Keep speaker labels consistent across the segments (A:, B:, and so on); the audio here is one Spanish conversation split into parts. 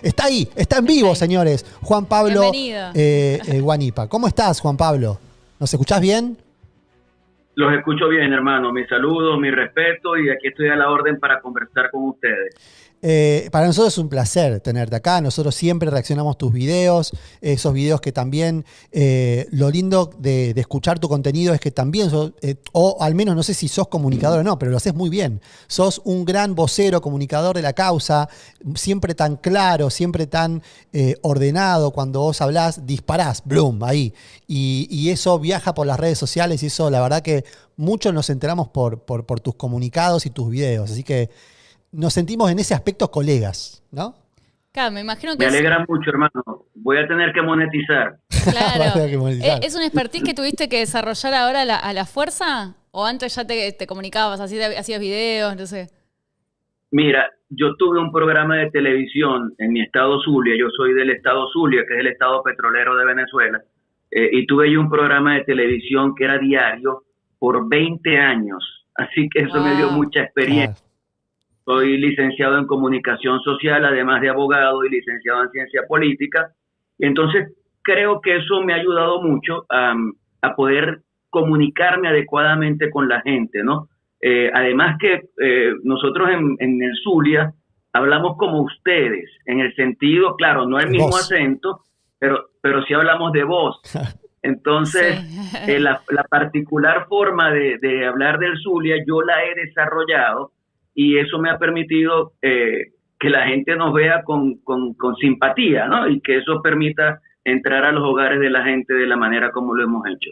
A: Está ahí, está en vivo, señores. Juan Pablo Guanipa. ¿Cómo estás, Juan Pablo? ¿Nos escuchás bien?
B: Los escucho bien, hermano. Mi saludo, mi respeto, y aquí estoy a la orden para conversar con ustedes.
A: Para nosotros es un placer tenerte acá. Nosotros siempre reaccionamos tus videos, esos videos que también, lo lindo de escuchar tu contenido es que también sos, o al menos no sé si sos comunicador o no, pero lo haces muy bien. Sos un gran vocero, comunicador de la causa, siempre tan claro, siempre tan ordenado. Cuando vos hablás, disparás, bloom, ahí. Y eso viaja por las redes sociales y eso, la verdad que muchos nos enteramos por tus comunicados y tus videos. Así que nos sentimos en ese aspecto colegas, ¿no?
C: Claro, me imagino que
B: me alegra mucho, hermano. Voy a tener que monetizar.
C: Claro. ¿Es un expertise que tuviste que desarrollar ahora a la fuerza? ¿O antes ya te comunicabas, hacías videos, no sé?
B: Mira, yo tuve un programa de televisión en mi estado Zulia. Yo soy del estado Zulia, que es el estado petrolero de Venezuela. Y tuve yo un programa de televisión que era diario por 20 años. Así que eso me dio mucha experiencia. Claro. Soy licenciado en comunicación social, además de abogado y licenciado en ciencia política. Entonces, creo que eso me ha ayudado mucho a poder comunicarme adecuadamente con la gente, ¿no? Además que nosotros en el Zulia hablamos como ustedes, en el sentido, claro, no el mismo acento, pero sí hablamos de voz. Entonces, sí. La particular forma de hablar del Zulia, yo la he desarrollado. Y eso me ha permitido que la gente nos vea con simpatía, ¿no? Y que eso permita entrar a los hogares de la gente de la manera como lo hemos hecho.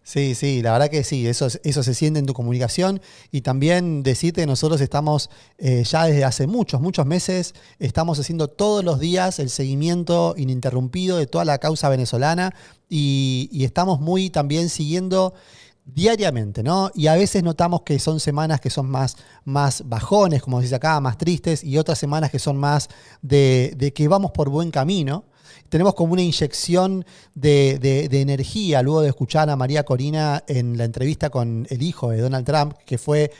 A: Sí, sí, la verdad que sí, eso se siente en tu comunicación. Y también decirte que nosotros estamos ya desde hace muchos meses, estamos haciendo todos los días el seguimiento ininterrumpido de toda la causa venezolana y estamos muy también siguiendo diariamente, ¿no? Y a veces notamos que son semanas que son más bajones, como dice acá, más tristes, y otras semanas que son más de que vamos por buen camino. Tenemos como una inyección de energía luego de escuchar a María Corina en la entrevista con el hijo de Donald Trump, que fue,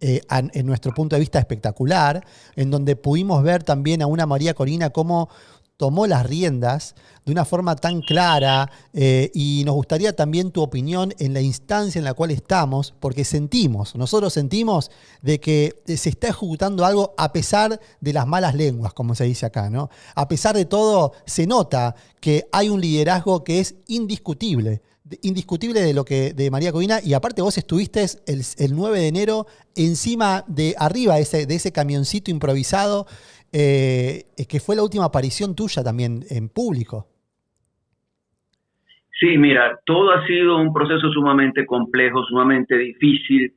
A: en nuestro punto de vista, espectacular, en donde pudimos ver también a una María Corina cómo tomó las riendas de una forma tan clara, y nos gustaría también tu opinión en la instancia en la cual estamos, porque nosotros sentimos de que se está ejecutando algo a pesar de las malas lenguas, como se dice acá, ¿no? A pesar de todo, se nota que hay un liderazgo que es indiscutible de María Corina, y aparte vos estuviste el 9 de enero arriba de ese camioncito improvisado, que fue la última aparición tuya también en público.
B: Sí, mira, todo ha sido un proceso sumamente complejo, sumamente difícil,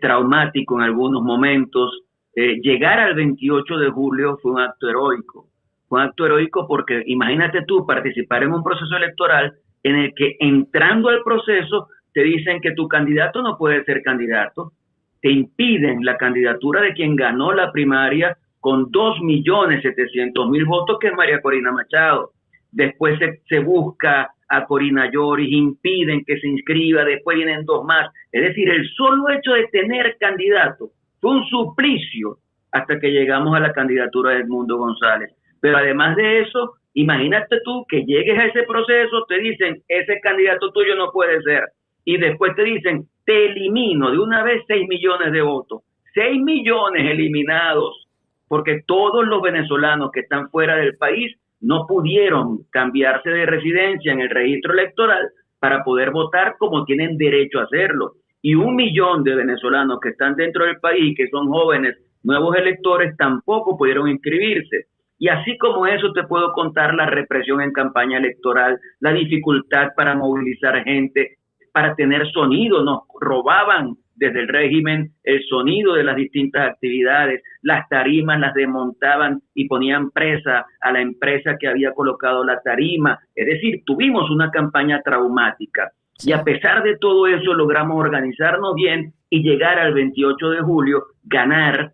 B: traumático en algunos momentos. Llegar al 28 de julio fue un acto heroico. Fue un acto heroico porque imagínate tú participar en un proceso electoral en el que entrando al proceso te dicen que tu candidato no puede ser candidato, te impiden la candidatura de quien ganó la primaria con 2.700.000 votos, que es María Corina Machado. Después se busca a Corina Lloris, impiden que se inscriba, después vienen dos más. Es decir, el solo hecho de tener candidato fue un suplicio hasta que llegamos a la candidatura de Edmundo González. Pero además de eso, imagínate tú que llegues a ese proceso, te dicen, ese candidato tuyo no puede ser. Y después te dicen, te elimino de una vez 6 millones de votos. 6 millones eliminados, porque todos los venezolanos que están fuera del país no pudieron cambiarse de residencia en el registro electoral para poder votar como tienen derecho a hacerlo. Y 1 millón de venezolanos que están dentro del país, que son jóvenes, nuevos electores, tampoco pudieron inscribirse. Y así como eso te puedo contar la represión en campaña electoral, la dificultad para movilizar gente, para tener sonido. Nos robaban desde el régimen el sonido de las distintas actividades, las tarimas las desmontaban y ponían presa a la empresa que había colocado la tarima. Es decir, tuvimos una campaña traumática. Y a pesar de todo eso logramos organizarnos bien y llegar al 28 de julio, ganar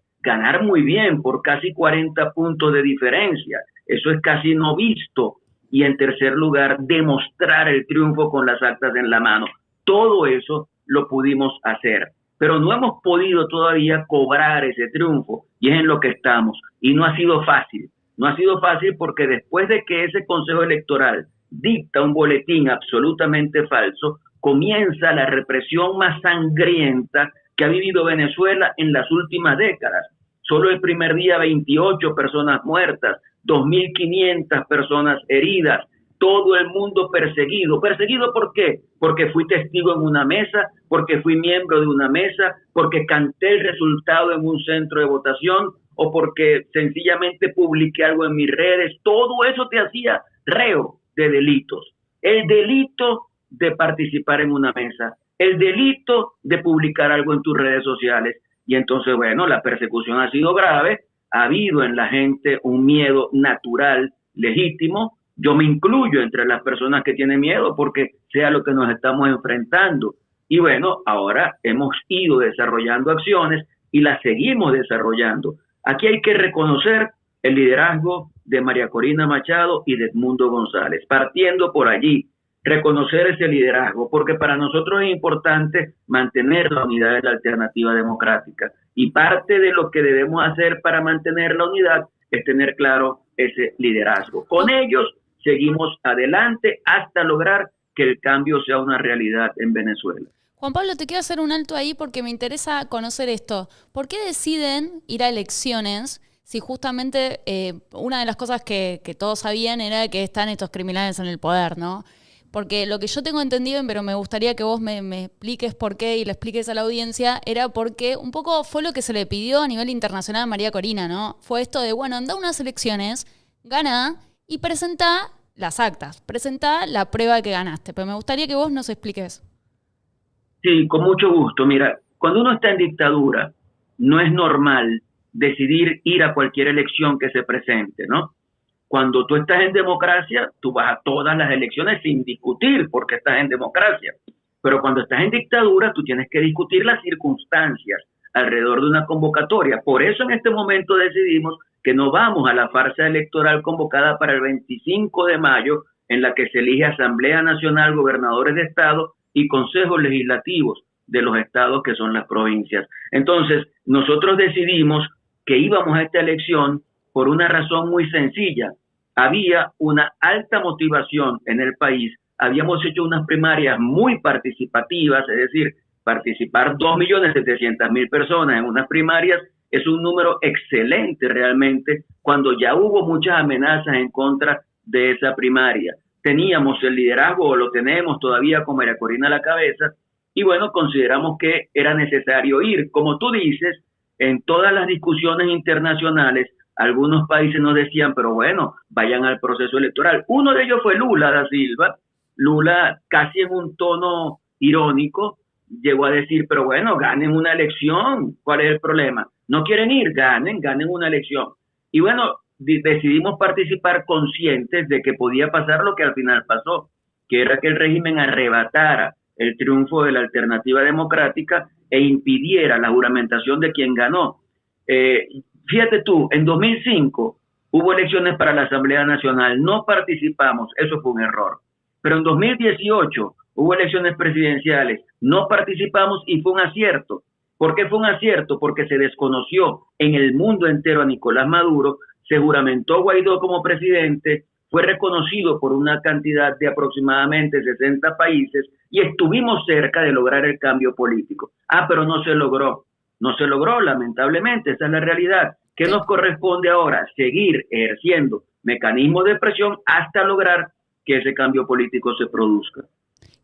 B: muy bien por casi 40 puntos de diferencia. Eso es casi no visto. Y en tercer lugar, demostrar el triunfo con las actas en la mano. Todo eso lo pudimos hacer, pero no hemos podido todavía cobrar ese triunfo, y es en lo que estamos. Y no ha sido fácil, No ha sido fácil porque después de que ese Consejo Electoral dicta un boletín absolutamente falso, comienza la represión más sangrienta que ha vivido Venezuela en las últimas décadas. Solo el primer día 28 personas muertas, 2.500 personas heridas, todo el mundo perseguido. ¿Perseguido por qué? Porque fui testigo en una mesa, porque fui miembro de una mesa, porque canté el resultado en un centro de votación o porque sencillamente publiqué algo en mis redes. Todo eso te hacía reo de delitos. El delito de participar en una mesa, el delito de publicar algo en tus redes sociales. Y entonces, bueno, la persecución ha sido grave, ha habido en la gente un miedo natural, legítimo. Yo me incluyo entre las personas que tienen miedo porque sea lo que nos estamos enfrentando. Y bueno, ahora hemos ido desarrollando acciones y las seguimos desarrollando. Aquí hay que reconocer el liderazgo de María Corina Machado y de Edmundo González, partiendo por allí, reconocer ese liderazgo, porque para nosotros es importante mantener la unidad de la Alternativa Democrática. Y parte de lo que debemos hacer para mantener la unidad es tener claro ese liderazgo. Con ellos seguimos adelante hasta lograr que el cambio sea una realidad en Venezuela.
C: Juan Pablo, te quiero hacer un alto ahí porque me interesa conocer esto. ¿Por qué deciden ir a elecciones si justamente una de las cosas que todos sabían era que están estos criminales en el poder, ¿no? Porque lo que yo tengo entendido, pero me gustaría que vos me expliques por qué y le expliques a la audiencia, era porque un poco fue lo que se le pidió a nivel internacional a María Corina, ¿no? Fue esto de, bueno, anda a unas elecciones, gana y presenta las actas, presenta la prueba que ganaste. Pero me gustaría que vos nos expliques.
B: Sí, con mucho gusto. Mira, cuando uno está en dictadura, no es normal decidir ir a cualquier elección que se presente, ¿no? Cuando tú estás en democracia, tú vas a todas las elecciones sin discutir porque estás en democracia. Pero cuando estás en dictadura, tú tienes que discutir las circunstancias alrededor de una convocatoria. Por eso en este momento decidimos que no vamos a la farsa electoral convocada para el 25 de mayo, en la que se elige Asamblea Nacional, gobernadores de estado y consejos legislativos de los estados que son las provincias. Entonces, nosotros decidimos que íbamos a esta elección por una razón muy sencilla. Había una alta motivación en el país. Habíamos hecho unas primarias muy participativas, es decir, participar 2.700.000 personas en unas primarias es un número excelente realmente cuando ya hubo muchas amenazas en contra de esa primaria. Teníamos el liderazgo, o lo tenemos todavía con María Corina a la cabeza, y bueno, consideramos que era necesario ir. Como tú dices, en todas las discusiones internacionales, algunos países nos decían, pero bueno, vayan al proceso electoral. Uno de ellos fue Lula da Silva. Lula, casi en un tono irónico, llegó a decir, pero bueno, ganen una elección, ¿cuál es el problema? No quieren ir, ganen una elección. Y bueno, decidimos participar conscientes de que podía pasar lo que al final pasó, que era que el régimen arrebatara el triunfo de la Alternativa Democrática e impidiera la juramentación de quien ganó. Fíjate tú, en 2005 hubo elecciones para la Asamblea Nacional, no participamos, eso fue un error. Pero en 2018 hubo elecciones presidenciales, no participamos y fue un acierto. ¿Por qué fue un acierto? Porque se desconoció en el mundo entero a Nicolás Maduro, se juramentó Guaidó como presidente, fue reconocido por una cantidad de aproximadamente 60 países y estuvimos cerca de lograr el cambio político. Pero no se logró. No se logró, lamentablemente, esa es la realidad. ¿Qué nos corresponde ahora? Seguir ejerciendo mecanismos de presión hasta lograr que ese cambio político se produzca.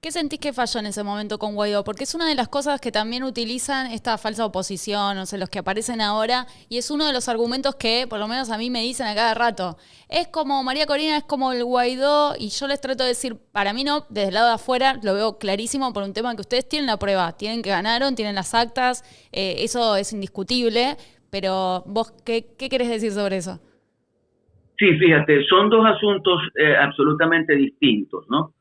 C: ¿Qué sentís que falló en ese momento con Guaidó? Porque es una de las cosas que también utilizan esta falsa oposición, no sé, los que aparecen ahora, y es uno de los argumentos que, por lo menos a mí me dicen a cada rato. Es como María Corina, es como el Guaidó, y yo les trato de decir, para mí no, desde el lado de afuera lo veo clarísimo por un tema que ustedes tienen la prueba, tienen que ganaron, tienen las actas, eso es indiscutible, pero vos, ¿qué querés decir sobre eso?
B: Sí, fíjate, son dos asuntos absolutamente distintos, ¿no?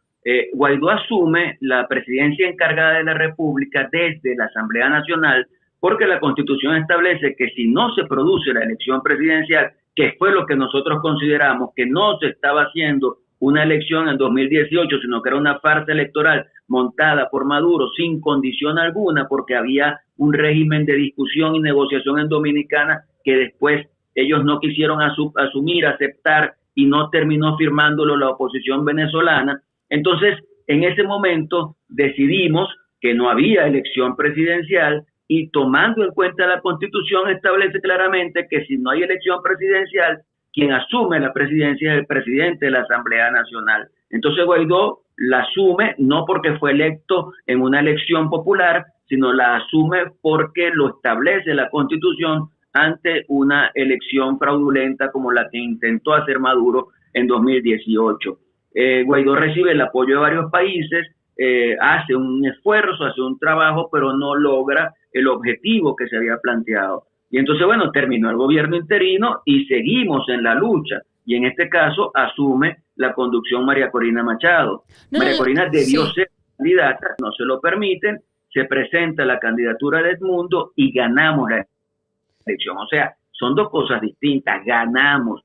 B: Guaidó asume la presidencia encargada de la República desde la Asamblea Nacional porque la Constitución establece que si no se produce la elección presidencial, que fue lo que nosotros consideramos que no se estaba haciendo una elección en 2018, sino que era una farsa electoral montada por Maduro sin condición alguna porque había un régimen de discusión y negociación en Dominicana que después ellos no quisieron asumir, aceptar, y no terminó firmándolo la oposición venezolana. Entonces, en ese momento decidimos que no había elección presidencial, y tomando en cuenta la Constitución establece claramente que si no hay elección presidencial, quien asume la presidencia es el presidente de la Asamblea Nacional. Entonces Guaidó la asume no porque fue electo en una elección popular, sino la asume porque lo establece la Constitución ante una elección fraudulenta como la que intentó hacer Maduro en 2018. Guaidó recibe el apoyo de varios países, hace un esfuerzo, hace un trabajo, pero no logra el objetivo que se había planteado. Y entonces, bueno, terminó el gobierno interino y seguimos en la lucha. Y en este caso asume la conducción María Corina Machado. María Corina debió ser candidata, no se lo permiten, se presenta la candidatura de Edmundo y ganamos la elección. O sea, son dos cosas distintas. Ganamos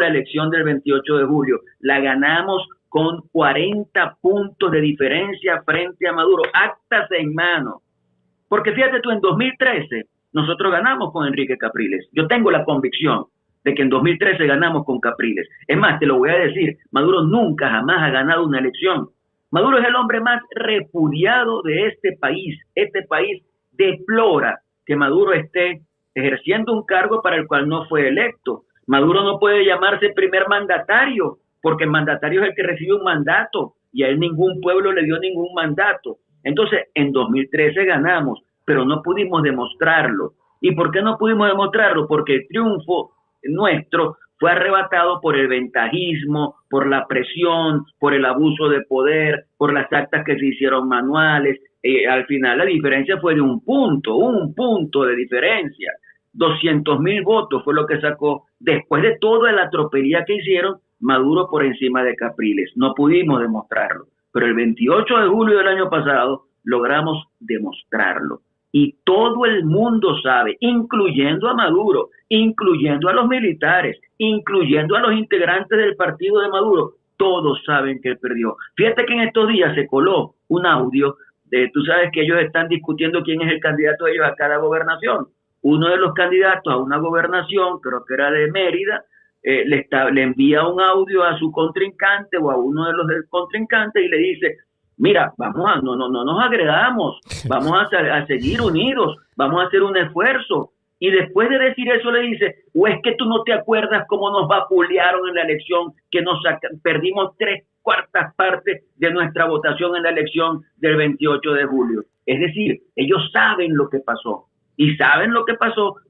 B: la elección del 28 de julio, la ganamos con 40 puntos de diferencia frente a Maduro, actas en mano. Porque fíjate tú, en 2013 nosotros ganamos con Enrique Capriles. Yo tengo la convicción de que en 2013 ganamos con Capriles. Es más, te lo voy a decir, Maduro nunca jamás ha ganado una elección. Maduro es el hombre más repudiado de este país. Este país deplora que Maduro esté ejerciendo un cargo para el cual no fue electo. Maduro no puede llamarse primer mandatario, porque el mandatario es el que recibe un mandato, y a él ningún pueblo le dio ningún mandato. Entonces, en 2013 ganamos, pero no pudimos demostrarlo. ¿Y por qué no pudimos demostrarlo? Porque el triunfo nuestro fue arrebatado por el ventajismo, por la presión, por el abuso de poder, por las actas que se hicieron manuales. Al final la diferencia fue de un punto de diferencia. 200.000 votos fue lo que sacó, después de toda la tropelía que hicieron, Maduro por encima de Capriles. No pudimos demostrarlo, pero el 28 de julio del año pasado logramos demostrarlo. Y todo el mundo sabe, incluyendo a Maduro, incluyendo a los militares, incluyendo a los integrantes del partido de Maduro, todos saben que él perdió. Fíjate que en estos días se coló un audio tú sabes que ellos están discutiendo quién es el candidato de ellos a cada gobernación. Uno de los candidatos a una gobernación, creo que era de Mérida, le envía un audio a su contrincante o a uno de los del contrincante y le dice: mira, no nos agredamos, vamos a seguir unidos, vamos a hacer un esfuerzo. Y después de decir eso le dice: o es que tú no te acuerdas cómo nos vapulearon en la elección, que perdimos 3/4 partes de nuestra votación en la elección del 28 de julio. Es decir, ellos saben lo que pasó,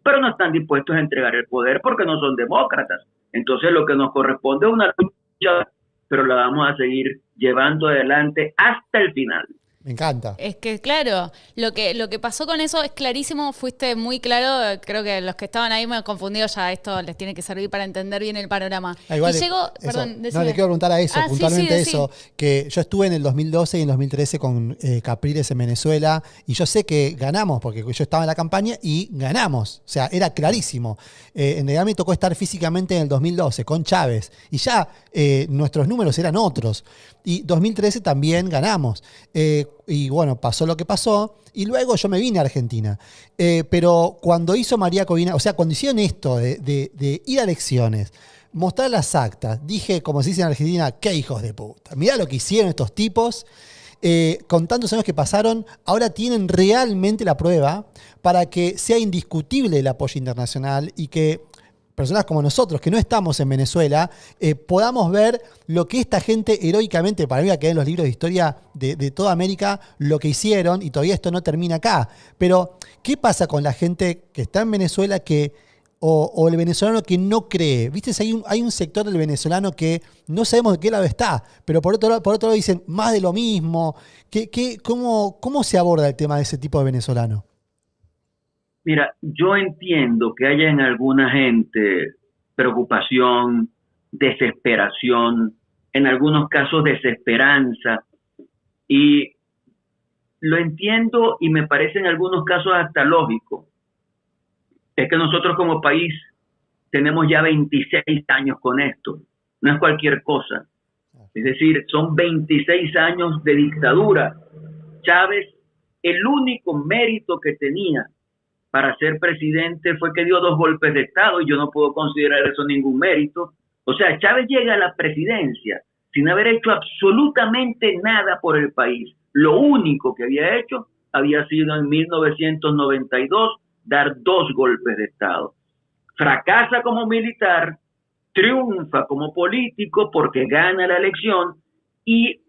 B: pero no están dispuestos a entregar el poder porque no son demócratas. Entonces lo que nos corresponde es una lucha, pero la vamos a seguir llevando adelante hasta el final.
A: Me encanta.
C: Es que, claro, lo que pasó con eso es clarísimo, fuiste muy claro. Creo que los que estaban ahí me han confundido ya. Esto les tiene que servir para entender bien el panorama.
A: Igual,
C: y llegó, perdón,
A: no, le quiero preguntar a eso, puntualmente sí, eso, que yo estuve en el 2012 y en 2013 con Capriles en Venezuela, y yo sé que ganamos, porque yo estaba en la campaña y ganamos. O sea, era clarísimo. En realidad me tocó estar físicamente en el 2012 con Chávez, y ya nuestros números eran otros. Y 2013 también ganamos. Y bueno, pasó lo que pasó, y luego yo me vine a Argentina. Pero cuando hizo María Corina, o sea, cuando hicieron esto de ir a elecciones, mostrar las actas, dije, como se dice en Argentina, qué hijos de puta. Mirá lo que hicieron estos tipos, con tantos años que pasaron, ahora tienen realmente la prueba para que sea indiscutible el apoyo internacional y que personas como nosotros, que no estamos en Venezuela, podamos ver lo que esta gente heroicamente, para mí va a quedar en los libros de historia de toda América, lo que hicieron, y todavía esto no termina acá. Pero, ¿qué pasa con la gente que está en Venezuela o el venezolano que no cree? ¿Viste? Hay un sector del venezolano que no sabemos de qué lado está, pero por otro lado dicen más de lo mismo. ¿Cómo se aborda el tema de ese tipo de venezolano?
B: Mira, yo entiendo que haya en alguna gente preocupación, desesperación, en algunos casos desesperanza, y lo entiendo y me parece en algunos casos hasta lógico. Es que nosotros como país tenemos ya 26 años con esto, no es cualquier cosa. Es decir, son 26 años de dictadura. Chávez, el único mérito que tenía para ser presidente fue que dio 2 golpes de Estado, y yo no puedo considerar eso ningún mérito. O sea, Chávez llega a la presidencia sin haber hecho absolutamente nada por el país. Lo único que había hecho había sido en 1992 dar 2 golpes de Estado. Fracasa como militar, triunfa como político porque gana la elección y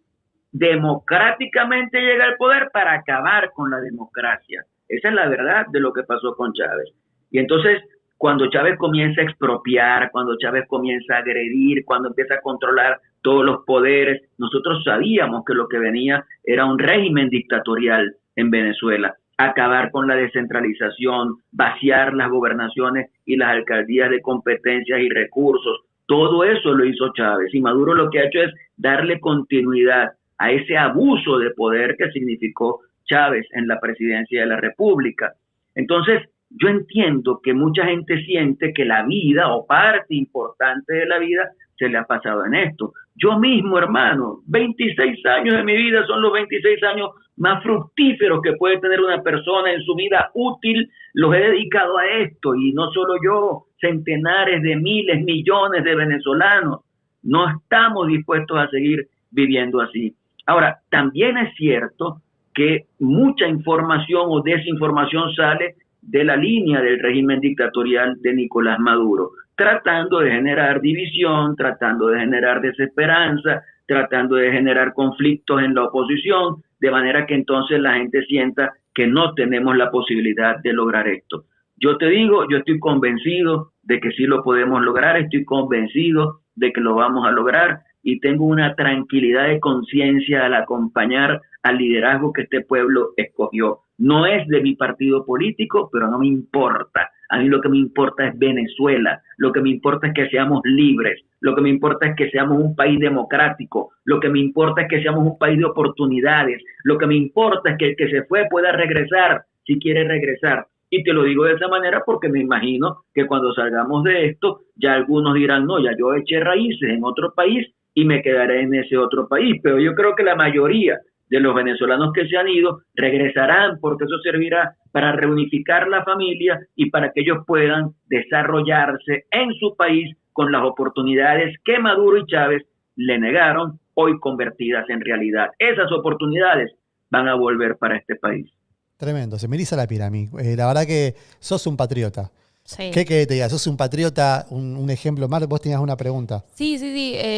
B: democráticamente llega al poder para acabar con la democracia. Esa es la verdad de lo que pasó con Chávez. Y entonces, cuando Chávez comienza a expropiar, cuando Chávez comienza a agredir, cuando empieza a controlar todos los poderes, nosotros sabíamos que lo que venía era un régimen dictatorial en Venezuela. Acabar con la descentralización, vaciar las gobernaciones y las alcaldías de competencias y recursos. Todo eso lo hizo Chávez, y Maduro lo que ha hecho es darle continuidad a ese abuso de poder que significó Chávez en la presidencia de la República. Entonces, yo entiendo que mucha gente siente que la vida o parte importante de la vida se le ha pasado en esto. Yo mismo, hermano, 26 años de mi vida son los 26 años más fructíferos que puede tener una persona en su vida útil. Los he dedicado a esto, y no solo yo, centenares de miles, millones de venezolanos. No estamos dispuestos a seguir viviendo así. Ahora, también es cierto que mucha información o desinformación sale de la línea del régimen dictatorial de Nicolás Maduro, tratando de generar división, tratando de generar desesperanza, tratando de generar conflictos en la oposición, de manera que entonces la gente sienta que no tenemos la posibilidad de lograr esto. Yo te digo, yo estoy convencido de que sí lo podemos lograr, estoy convencido de que lo vamos a lograr, y tengo una tranquilidad de conciencia al acompañar al liderazgo que este pueblo escogió. No es de mi partido político, pero no me importa. A mí lo que me importa es Venezuela, lo que me importa es que seamos libres, lo que me importa es que seamos un país democrático, lo que me importa es que seamos un país de oportunidades, lo que me importa es que el que se fue pueda regresar si quiere regresar. Y te lo digo de esa manera porque me imagino que cuando salgamos de esto, ya algunos dirán, no, ya yo eché raíces en otro país y me quedaré en ese otro país. Pero yo creo que la mayoría de los venezolanos que se han ido regresarán, porque eso servirá para reunificar la familia y para que ellos puedan desarrollarse en su país con las oportunidades que Maduro y Chávez le negaron, hoy convertidas en realidad. Esas oportunidades van a volver para este país.
A: Tremendo, se me eriza la piel a mí. La verdad que sos un patriota.
C: Sí.
A: ¿Qué querés que te diga? ¿Sos un patriota? Un ejemplo más. Vos tenías una pregunta.
C: Sí,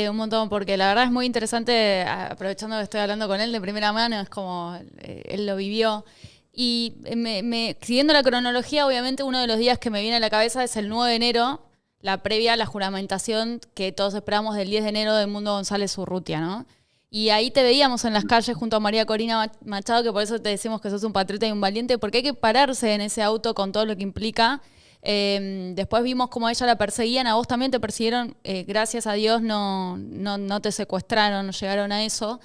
C: un montón, porque la verdad es muy interesante, aprovechando que estoy hablando con él de primera mano, es como él lo vivió. Y siguiendo la cronología, obviamente uno de los días que me viene a la cabeza es el 9 de enero, la previa a la juramentación que todos esperamos del 10 de enero de Edmundo González Urrutia, ¿no? Y ahí te veíamos en las calles junto a María Corina Machado, que por eso te decimos que sos un patriota y un valiente, porque hay que pararse en ese auto con todo lo que implica. Después vimos cómo a ella la perseguían, a vos también te persiguieron, gracias a Dios no te secuestraron, no llegaron a eso.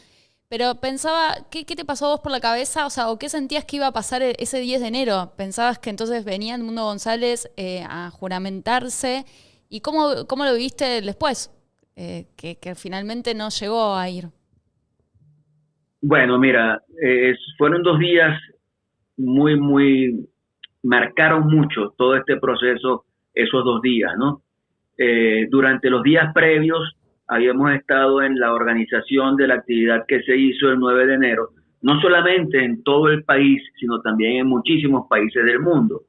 C: Pero pensaba, ¿qué te pasó a vos por la cabeza? O sea, ¿o qué sentías que iba a pasar ese 10 de enero? ¿Pensabas que entonces venía Edmundo González a juramentarse? ¿Y cómo lo viviste después? Que finalmente no llegó a ir.
B: Bueno, mira, fueron 2 días muy marcaron mucho todo este proceso, esos 2 días, ¿no? Durante los días previos habíamos estado en la organización de la actividad que se hizo el 9 de enero, no solamente en todo el país, sino también en muchísimos países del mundo.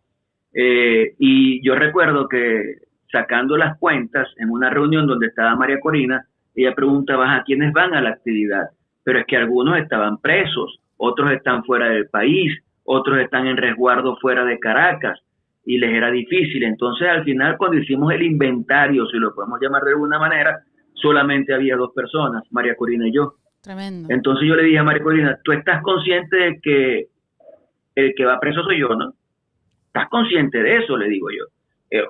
B: Y yo recuerdo que sacando las cuentas en una reunión donde estaba María Corina, ella preguntaba a quiénes van a la actividad, pero es que algunos estaban presos, otros están fuera del país, otros están en resguardo fuera de Caracas, y les era difícil. Entonces, al final, cuando hicimos el inventario, si lo podemos llamar de alguna manera, solamente había 2 personas, María Corina y yo.
C: Tremendo.
B: Entonces yo le dije a María Corina, ¿tú estás consciente de que el que va preso soy yo, no? ¿Estás consciente de eso? Le digo yo.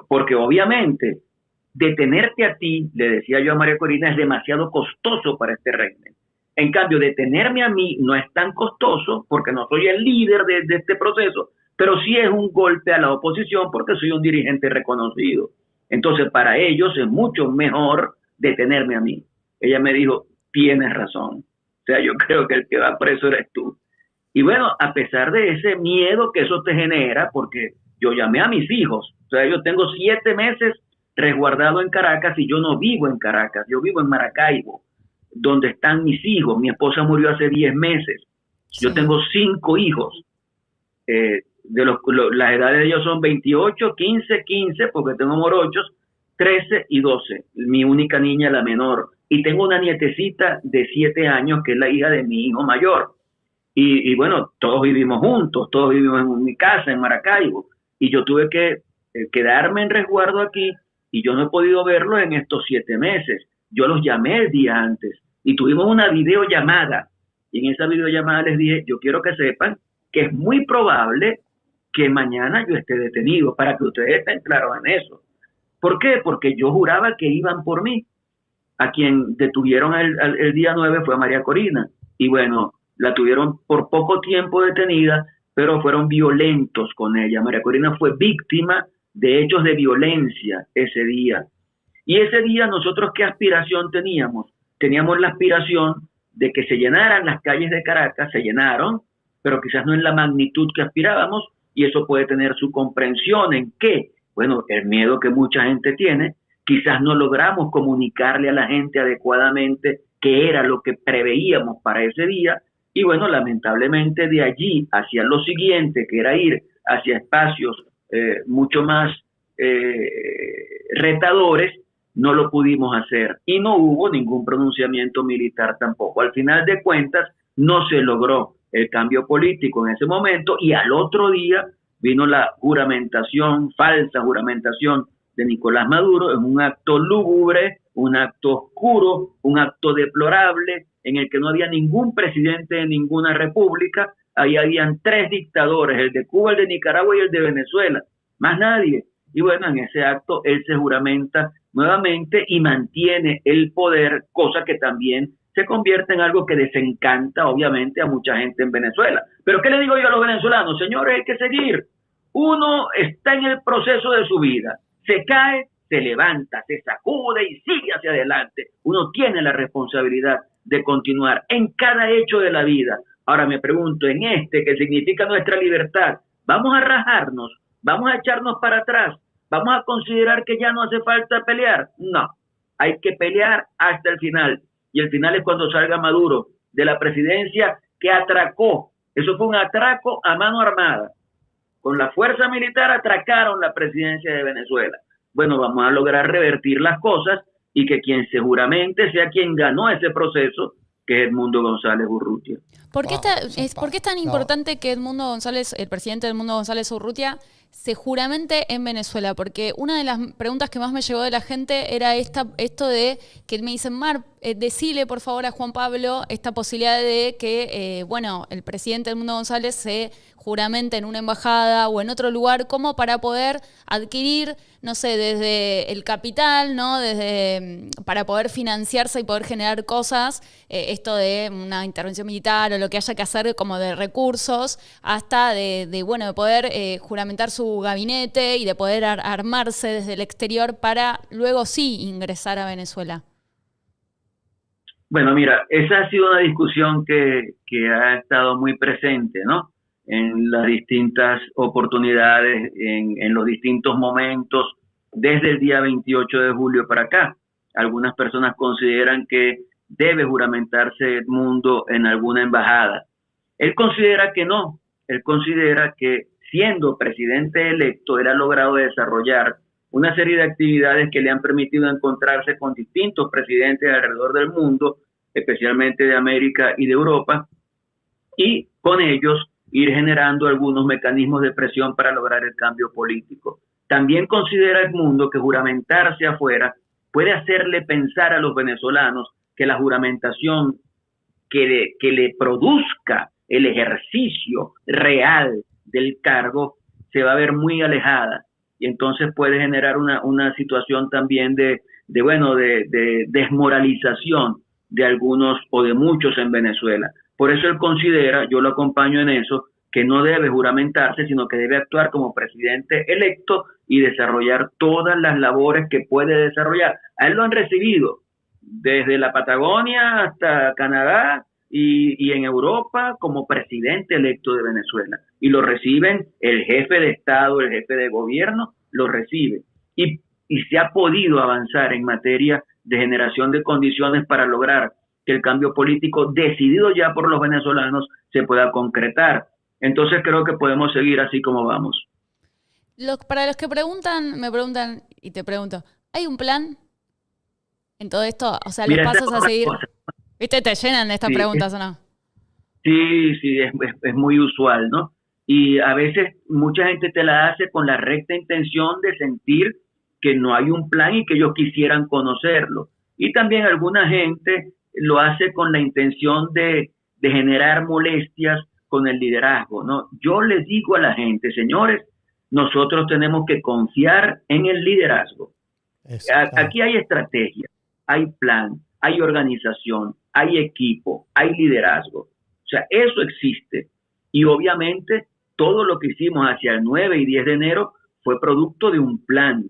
B: Porque obviamente, detenerte a ti, le decía yo a María Corina, es demasiado costoso para este régimen. En cambio, detenerme a mí no es tan costoso porque no soy el líder de este proceso, pero sí es un golpe a la oposición porque soy un dirigente reconocido. Entonces, para ellos es mucho mejor detenerme a mí. Ella me dijo, tienes razón. O sea, yo creo que el que va preso eres tú. Y bueno, a pesar de ese miedo que eso te genera, porque yo llamé a mis hijos. O sea, yo tengo 7 meses resguardado en Caracas y yo no vivo en Caracas, yo vivo en Maracaibo, donde están mis hijos. Mi esposa murió hace 10 meses. Yo tengo 5 hijos. Las edades de ellos son 28, 15, 15, porque tengo morochos, 13 y 12. Mi única niña, la menor. Y tengo una nietecita de 7 años, que es la hija de mi hijo mayor. Y bueno, todos vivimos juntos, todos vivimos en mi casa, en Maracaibo. Y yo tuve que quedarme en resguardo aquí, y yo no he podido verlos en estos 7 meses. Yo los llamé el día antes y tuvimos una videollamada. Y en esa videollamada les dije, yo quiero que sepan que es muy probable que mañana yo esté detenido, para que ustedes estén claros en eso. ¿Por qué? Porque yo juraba que iban por mí. A quien detuvieron el día 9 fue a María Corina. Y bueno, la tuvieron por poco tiempo detenida, pero fueron violentos con ella. María Corina fue víctima de hechos de violencia ese día. Y ese día nosotros, ¿qué aspiración teníamos? Teníamos la aspiración de que se llenaran las calles de Caracas. Se llenaron, pero quizás no en la magnitud que aspirábamos, y eso puede tener su comprensión en qué. Bueno, el miedo que mucha gente tiene, quizás no logramos comunicarle a la gente adecuadamente qué era lo que preveíamos para ese día, y bueno, lamentablemente de allí hacia lo siguiente, que era ir hacia espacios mucho más retadores, no lo pudimos hacer, y no hubo ningún pronunciamiento militar tampoco. Al final de cuentas, no se logró el cambio político en ese momento, y al otro día vino la juramentación, falsa juramentación de Nicolás Maduro, en un acto lúgubre, un acto oscuro, un acto deplorable, en el que no había ningún presidente de ninguna república. Ahí habían 3 dictadores, el de Cuba, el de Nicaragua y el de Venezuela, más nadie. Y bueno, en ese acto él se juramenta nuevamente y mantiene el poder, cosa que también se convierte en algo que desencanta obviamente a mucha gente en Venezuela. Pero ¿qué le digo yo a los venezolanos? Señores, hay que seguir. Uno está en el proceso de su vida, se cae, se levanta, se sacude y sigue hacia adelante. Uno tiene la responsabilidad de continuar en cada hecho de la vida. Ahora me pregunto, en este que significa nuestra libertad, ¿vamos a rajarnos? ¿Vamos a echarnos para atrás? ¿Vamos a considerar que ya no hace falta pelear? No, hay que pelear hasta el final. Y el final es cuando salga Maduro de la presidencia, que atracó. Eso fue un atraco a mano armada. Con la fuerza militar atracaron la presidencia de Venezuela. Bueno, vamos a lograr revertir las cosas y que quien se juramente sea quien ganó ese proceso, que es Edmundo González Urrutia.
C: ¿Por qué es tan importante que Edmundo González, el presidente Edmundo González Urrutia, se juramente en Venezuela? Porque una de las preguntas que más me llegó de la gente era esto de que me dicen, Mar, decile por favor a Juan Pablo esta posibilidad de que, el presidente Edmundo González se juramente en una embajada o en otro lugar, como para poder adquirir, no sé, desde el capital, ¿no? Para poder financiarse y poder generar cosas, esto de una intervención militar o lo que haya que hacer como de recursos, hasta de poder juramentar su gabinete y de poder armarse desde el exterior para luego sí ingresar a Venezuela.
B: Bueno, mira, esa ha sido una discusión que ha estado muy presente, ¿no? En las distintas oportunidades, en los distintos momentos, desde el día 28 de julio para acá. Algunas personas consideran que debe juramentarse Edmundo en alguna embajada. Él considera que no. Él considera que siendo presidente electo, él ha logrado desarrollar una serie de actividades que le han permitido encontrarse con distintos presidentes alrededor del mundo, especialmente de América y de Europa, y con ellos ir generando algunos mecanismos de presión para lograr el cambio político. También considera Edmundo que juramentarse afuera puede hacerle pensar a los venezolanos que la juramentación que le produzca el ejercicio real del cargo se va a ver muy alejada, y entonces puede generar una situación también de desmoralización de algunos o de muchos en Venezuela. Por eso él considera, yo lo acompaño en eso, que no debe juramentarse, sino que debe actuar como presidente electo y desarrollar todas las labores que puede desarrollar. A él lo han recibido desde la Patagonia hasta Canadá y en Europa como presidente electo de Venezuela. y lo reciben el jefe de Estado, el jefe de gobierno, lo recibe. Y se ha podido avanzar en materia de generación de condiciones para lograr que el cambio político decidido ya por los venezolanos se pueda concretar. Entonces creo que podemos seguir así como vamos.
C: Para los que me preguntan y te pregunto, ¿hay un plan en todo esto? O sea, los pasos a seguir. ¿Viste? Te llenan estas preguntas, ¿o no?
B: Sí, es muy usual, ¿no? Y a veces mucha gente te la hace con la recta intención de sentir que no hay un plan y que ellos quisieran conocerlo. Y también alguna gente lo hace con la intención de generar molestias con el liderazgo, ¿no? Yo les digo a la gente, señores, nosotros tenemos que confiar en el liderazgo. Aquí hay estrategia, hay plan, hay organización, hay equipo, hay liderazgo. O sea, eso existe. Y obviamente todo lo que hicimos hacia el 9 y 10 de enero fue producto de un plan.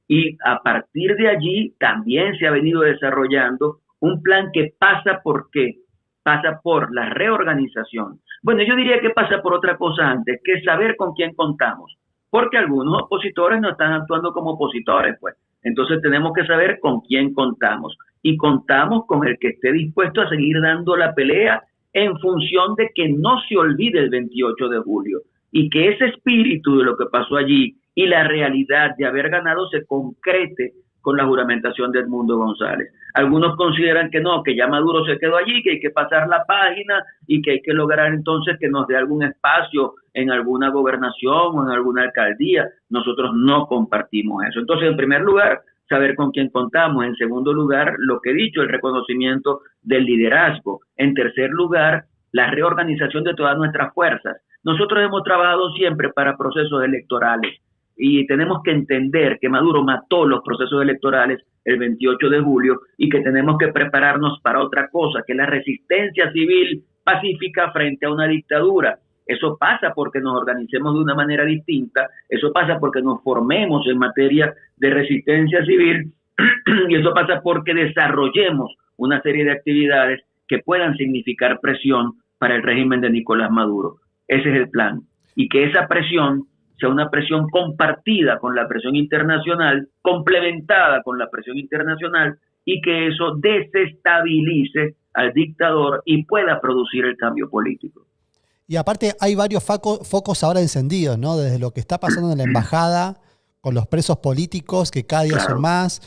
B: Y a partir de allí también se ha venido desarrollando un plan que pasa por qué, pasa por la reorganización. Bueno, yo diría que pasa por otra cosa antes, que es saber con quién contamos, porque algunos opositores no están actuando como opositores, pues. Entonces tenemos que saber con quién contamos, y contamos con el que esté dispuesto a seguir dando la pelea en función de que no se olvide el 28 de julio, y que ese espíritu de lo que pasó allí y la realidad de haber ganado se concrete con la juramentación de Edmundo González. Algunos consideran que no, que ya Maduro se quedó allí, que hay que pasar la página y que hay que lograr entonces que nos dé algún espacio en alguna gobernación o en alguna alcaldía. Nosotros no compartimos eso. Entonces, en primer lugar, saber con quién contamos. En segundo lugar, lo que he dicho, el reconocimiento del liderazgo. En tercer lugar, la reorganización de todas nuestras fuerzas. Nosotros hemos trabajado siempre para procesos electorales. Y tenemos que entender que Maduro mató los procesos electorales el 28 de julio y que tenemos que prepararnos para otra cosa, que es la resistencia civil pacífica frente a una dictadura. Eso pasa porque nos organicemos de una manera distinta, eso pasa porque nos formemos en materia de resistencia civil y eso pasa porque desarrollemos una serie de actividades que puedan significar presión para el régimen de Nicolás Maduro. Ese es el plan. Y que esa presión sea una presión compartida con la presión internacional, complementada con la presión internacional, y que eso desestabilice al dictador y pueda producir el cambio político.
A: Y aparte hay varios focos ahora encendidos, ¿no? Desde lo que está pasando en la embajada, con los presos políticos, que cada día son más,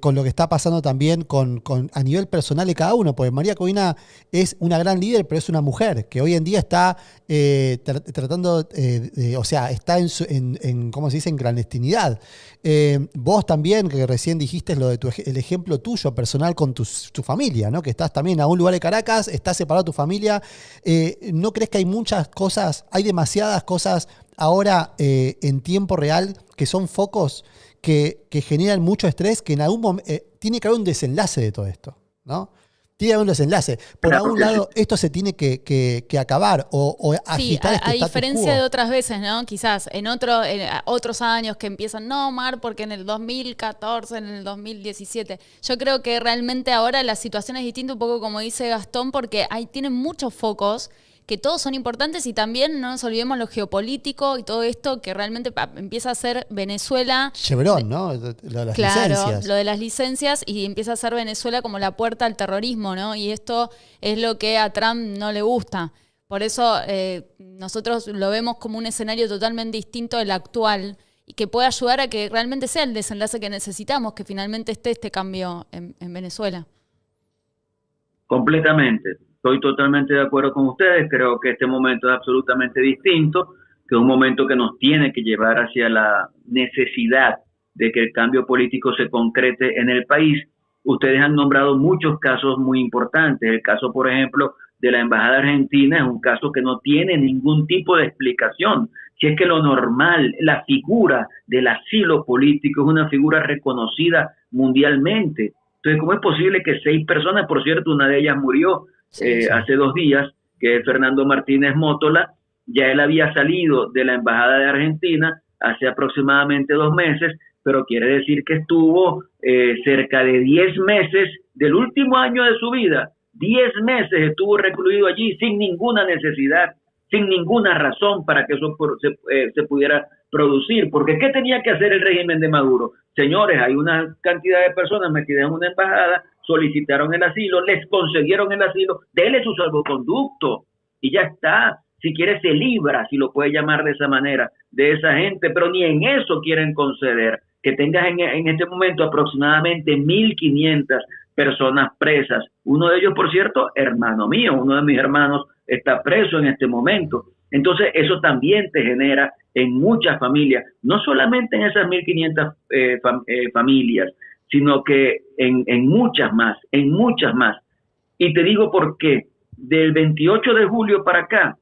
A: con lo que está pasando también con a nivel personal de cada uno, porque María Corina es una gran líder, pero es una mujer que hoy en día está tratando, o sea, está en ¿cómo se dice?, en clandestinidad. Vos también, que recién dijiste lo de el ejemplo tuyo personal con tu familia, ¿no? Que estás también a un lugar de Caracas, estás separado de tu familia. ¿No crees que hay muchas cosas, hay demasiadas cosas ahora en tiempo real que son focos que generan mucho estrés, que en algún momento tiene que haber un desenlace de todo esto, ¿no? Tiene que haber un desenlace. Por algún lado, esto se tiene que acabar o agitar este status quo.
C: A diferencia de otras veces, ¿no? Quizás en otros años que empiezan, no, Mar, porque en el 2014, en el 2017. Yo creo que realmente ahora la situación es distinta, un poco como dice Gastón, porque tienen muchos focos que todos son importantes y también no nos olvidemos lo geopolítico y todo esto que realmente empieza a ser Venezuela.
A: Chevron, ¿no? Lo de las licencias.
C: Lo de las licencias, y empieza a ser Venezuela como la puerta al terrorismo, ¿no? Y esto es lo que a Trump no le gusta. Por eso nosotros lo vemos como un escenario totalmente distinto del actual y que puede ayudar a que realmente sea el desenlace que necesitamos, que finalmente esté este cambio en Venezuela.
B: Completamente. Estoy totalmente de acuerdo con ustedes. Creo que este momento es absolutamente distinto, que es un momento que nos tiene que llevar hacia la necesidad de que el cambio político se concrete en el país. Ustedes han nombrado muchos casos muy importantes. El caso, por ejemplo, de la Embajada Argentina es un caso que no tiene ningún tipo de explicación. Si es que lo normal, la figura del asilo político es una figura reconocida mundialmente. Entonces, ¿cómo es posible que 6 personas, por cierto, una de ellas murió hace 2 días, que es Fernando Martínez Mótola? Ya él había salido de la Embajada de Argentina hace aproximadamente 2 meses, pero quiere decir que estuvo cerca de 10 meses del último año de su vida. 10 meses estuvo recluido allí sin ninguna necesidad sin ninguna razón para que eso se pudiera producir. Porque ¿qué tenía que hacer el régimen de Maduro? Señores, hay una cantidad de personas metidas en una embajada, solicitaron el asilo, les concedieron el asilo, déle su salvoconducto y ya está. Si quiere se libra, si lo puede llamar de esa manera, de esa gente, pero ni en eso quieren conceder. Que tengas en este momento aproximadamente 1.500 personas presas. Uno de ellos, por cierto, hermano mío, uno de mis hermanos está preso en este momento. Entonces, eso también te genera en muchas familias, no solamente en esas 1.500 familias, sino que en muchas más, Y te digo por qué. Del 28 de julio para acá,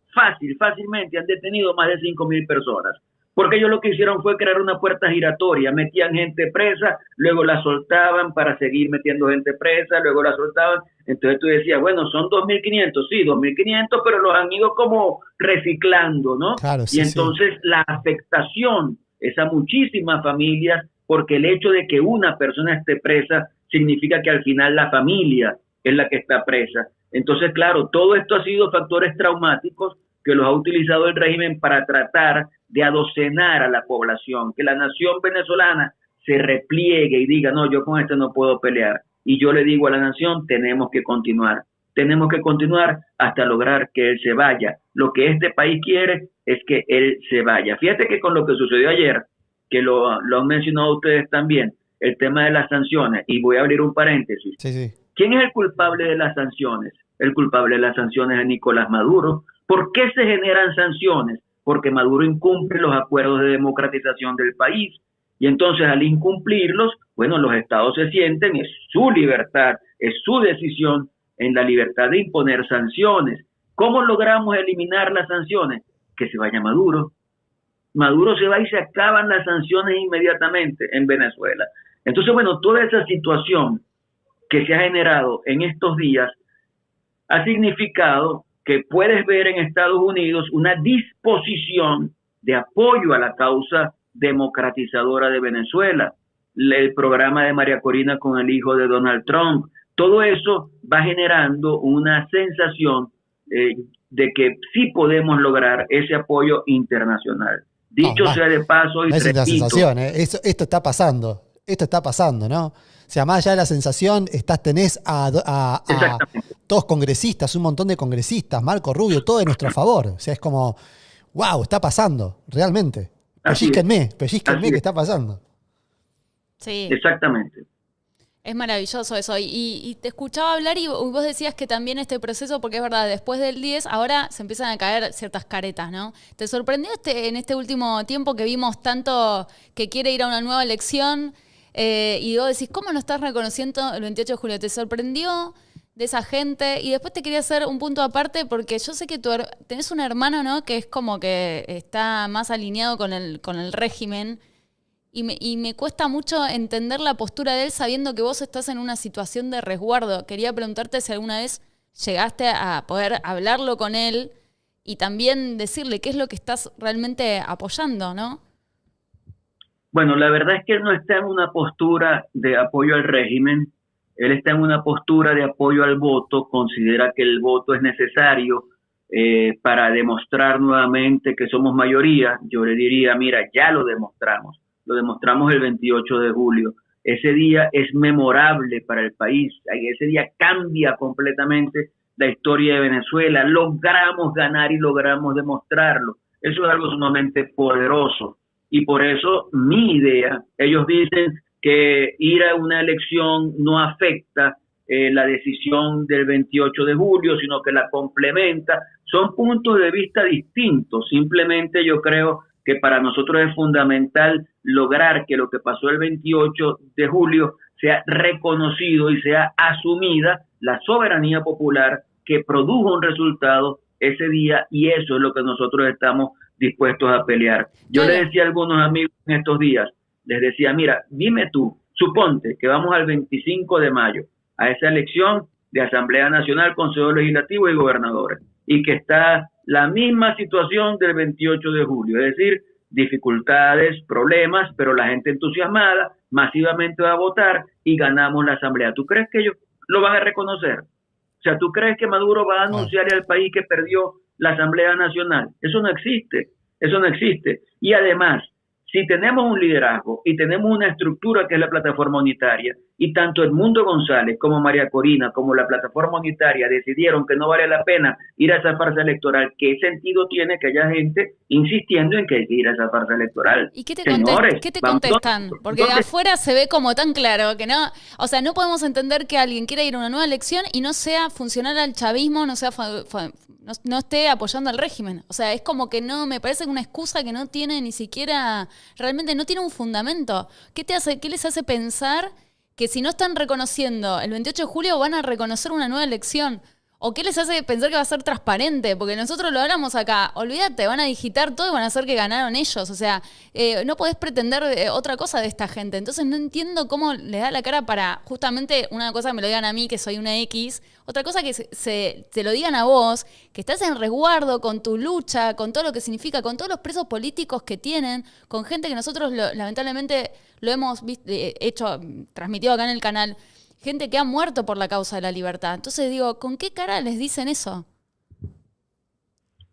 B: fácilmente han detenido más de 5.000 personas. Porque ellos lo que hicieron fue crear una puerta giratoria, metían gente presa, luego la soltaban para seguir metiendo gente presa, luego la soltaban. Entonces tú decías, bueno, son 2.500, sí, 2.500, pero los han ido como reciclando, ¿no?
A: Claro, sí,
B: y entonces la afectación es a muchísimas familias, porque el hecho de que una persona esté presa significa que al final la familia es la que está presa. Entonces, claro, todo esto ha sido factores traumáticos que los ha utilizado el régimen para tratar de adocenar a la población, que la nación venezolana se repliegue y diga, no, yo con esto no puedo pelear. Y yo le digo a la nación, tenemos que continuar hasta lograr que él se vaya. Lo que este país quiere es que él se vaya. Fíjate que con lo que sucedió ayer, que lo han mencionado ustedes también, el tema de las sanciones, y voy a abrir un paréntesis.
A: Sí.
B: ¿Quién es el culpable de las sanciones? El culpable de las sanciones es Nicolás Maduro. ¿Por qué se generan sanciones? Porque Maduro incumple los acuerdos de democratización del país. Y entonces al incumplirlos, bueno, los estados se sienten, es su libertad, es su decisión en la libertad de imponer sanciones. ¿Cómo logramos eliminar las sanciones? Que se vaya Maduro. Maduro se va y se acaban las sanciones inmediatamente en Venezuela. Entonces, bueno, toda esa situación que se ha generado en estos días ha significado que puedes ver en Estados Unidos una disposición de apoyo a la causa democratizadora de Venezuela, el programa de María Corina con el hijo de Donald Trump. Todo eso va generando una sensación de que sí podemos lograr ese apoyo internacional. Dicho sea de paso, y
A: no es
B: repito,
A: una sensación, esto está pasando, ¿no? O sea, más allá de la sensación, tenés a todos congresistas, un montón de congresistas, Marco Rubio, todo de nuestro favor. O sea, es como, wow, está pasando, realmente. Pellízquenme que está pasando.
C: Sí.
B: Exactamente.
C: Es maravilloso eso. Y te escuchaba hablar y vos decías que también este proceso, porque es verdad, después del 10 ahora se empiezan a caer ciertas caretas, ¿no? ¿Te sorprendió en este último tiempo que vimos tanto que quiere ir a una nueva elección? Y vos decís, ¿cómo no estás reconociendo el 28 de julio? ¿Te sorprendió de esa gente? Y después te quería hacer un punto aparte, porque yo sé que tenés un hermano, ¿no? Que es como que está más alineado con el régimen. Y me cuesta mucho entender la postura de él sabiendo que vos estás en una situación de resguardo. Quería preguntarte si alguna vez llegaste a poder hablarlo con él y también decirle qué es lo que estás realmente apoyando, ¿no?
B: Bueno, la verdad es que él no está en una postura de apoyo al régimen, él está en una postura de apoyo al voto, considera que el voto es necesario para demostrar nuevamente que somos mayoría. Yo le diría, mira, ya lo demostramos el 28 de julio. Ese día es memorable para el país, ese día cambia completamente la historia de Venezuela, logramos ganar y logramos demostrarlo. Eso es algo sumamente poderoso. Y por eso mi idea, ellos dicen que ir a una elección no afecta la decisión del 28 de julio, sino que la complementa. Son puntos de vista distintos. Simplemente yo creo que para nosotros es fundamental lograr que lo que pasó el 28 de julio sea reconocido y sea asumida la soberanía popular que produjo un resultado ese día, y eso es lo que nosotros estamos dispuestos a pelear. Yo le decía a algunos amigos en estos días, les decía, mira, dime tú, suponte que vamos al 25 de mayo, a esa elección de Asamblea Nacional, Consejo Legislativo y Gobernadores, y que está la misma situación del 28 de julio, es decir, dificultades, problemas, pero la gente entusiasmada, masivamente va a votar y ganamos la Asamblea. ¿Tú crees que ellos lo van a reconocer? O sea, ¿tú crees que Maduro va a anunciarle al país que perdió la Asamblea Nacional. Eso no existe, eso no existe. Y además, si tenemos un liderazgo y tenemos una estructura que es la plataforma unitaria, y tanto Edmundo González como María Corina, como la plataforma unitaria decidieron que no vale la pena ir a esa farsa electoral, ¿qué sentido tiene que haya gente insistiendo en que hay que ir a esa farsa electoral?
C: ¿Y qué te,
B: Señores,
C: ¿qué te contestan? Porque de afuera se ve como tan claro que no, o sea, no podemos entender que alguien quiera ir a una nueva elección y no sea funcional al chavismo, no sea no esté apoyando al régimen. O sea, es como que no, me parece una excusa que no tiene ni siquiera, realmente no tiene un fundamento. ¿Qué les hace pensar que si no están reconociendo el 28 de julio van a reconocer una nueva elección? ¿O qué les hace pensar que va a ser transparente? Porque nosotros lo hablamos acá. Olvídate, van a digitar todo y van a hacer que ganaron ellos. O sea, no podés pretender otra cosa de esta gente. Entonces no entiendo cómo les da la cara para justamente una cosa que me lo digan a mí, que soy una X. Otra cosa que te lo digan a vos, que estás en resguardo con tu lucha, con todo lo que significa, con todos los presos políticos que tienen, con gente que nosotros lamentablemente lo hemos transmitido acá en el canal. Gente que ha muerto por la causa de la libertad. Entonces digo, ¿con qué cara les dicen eso?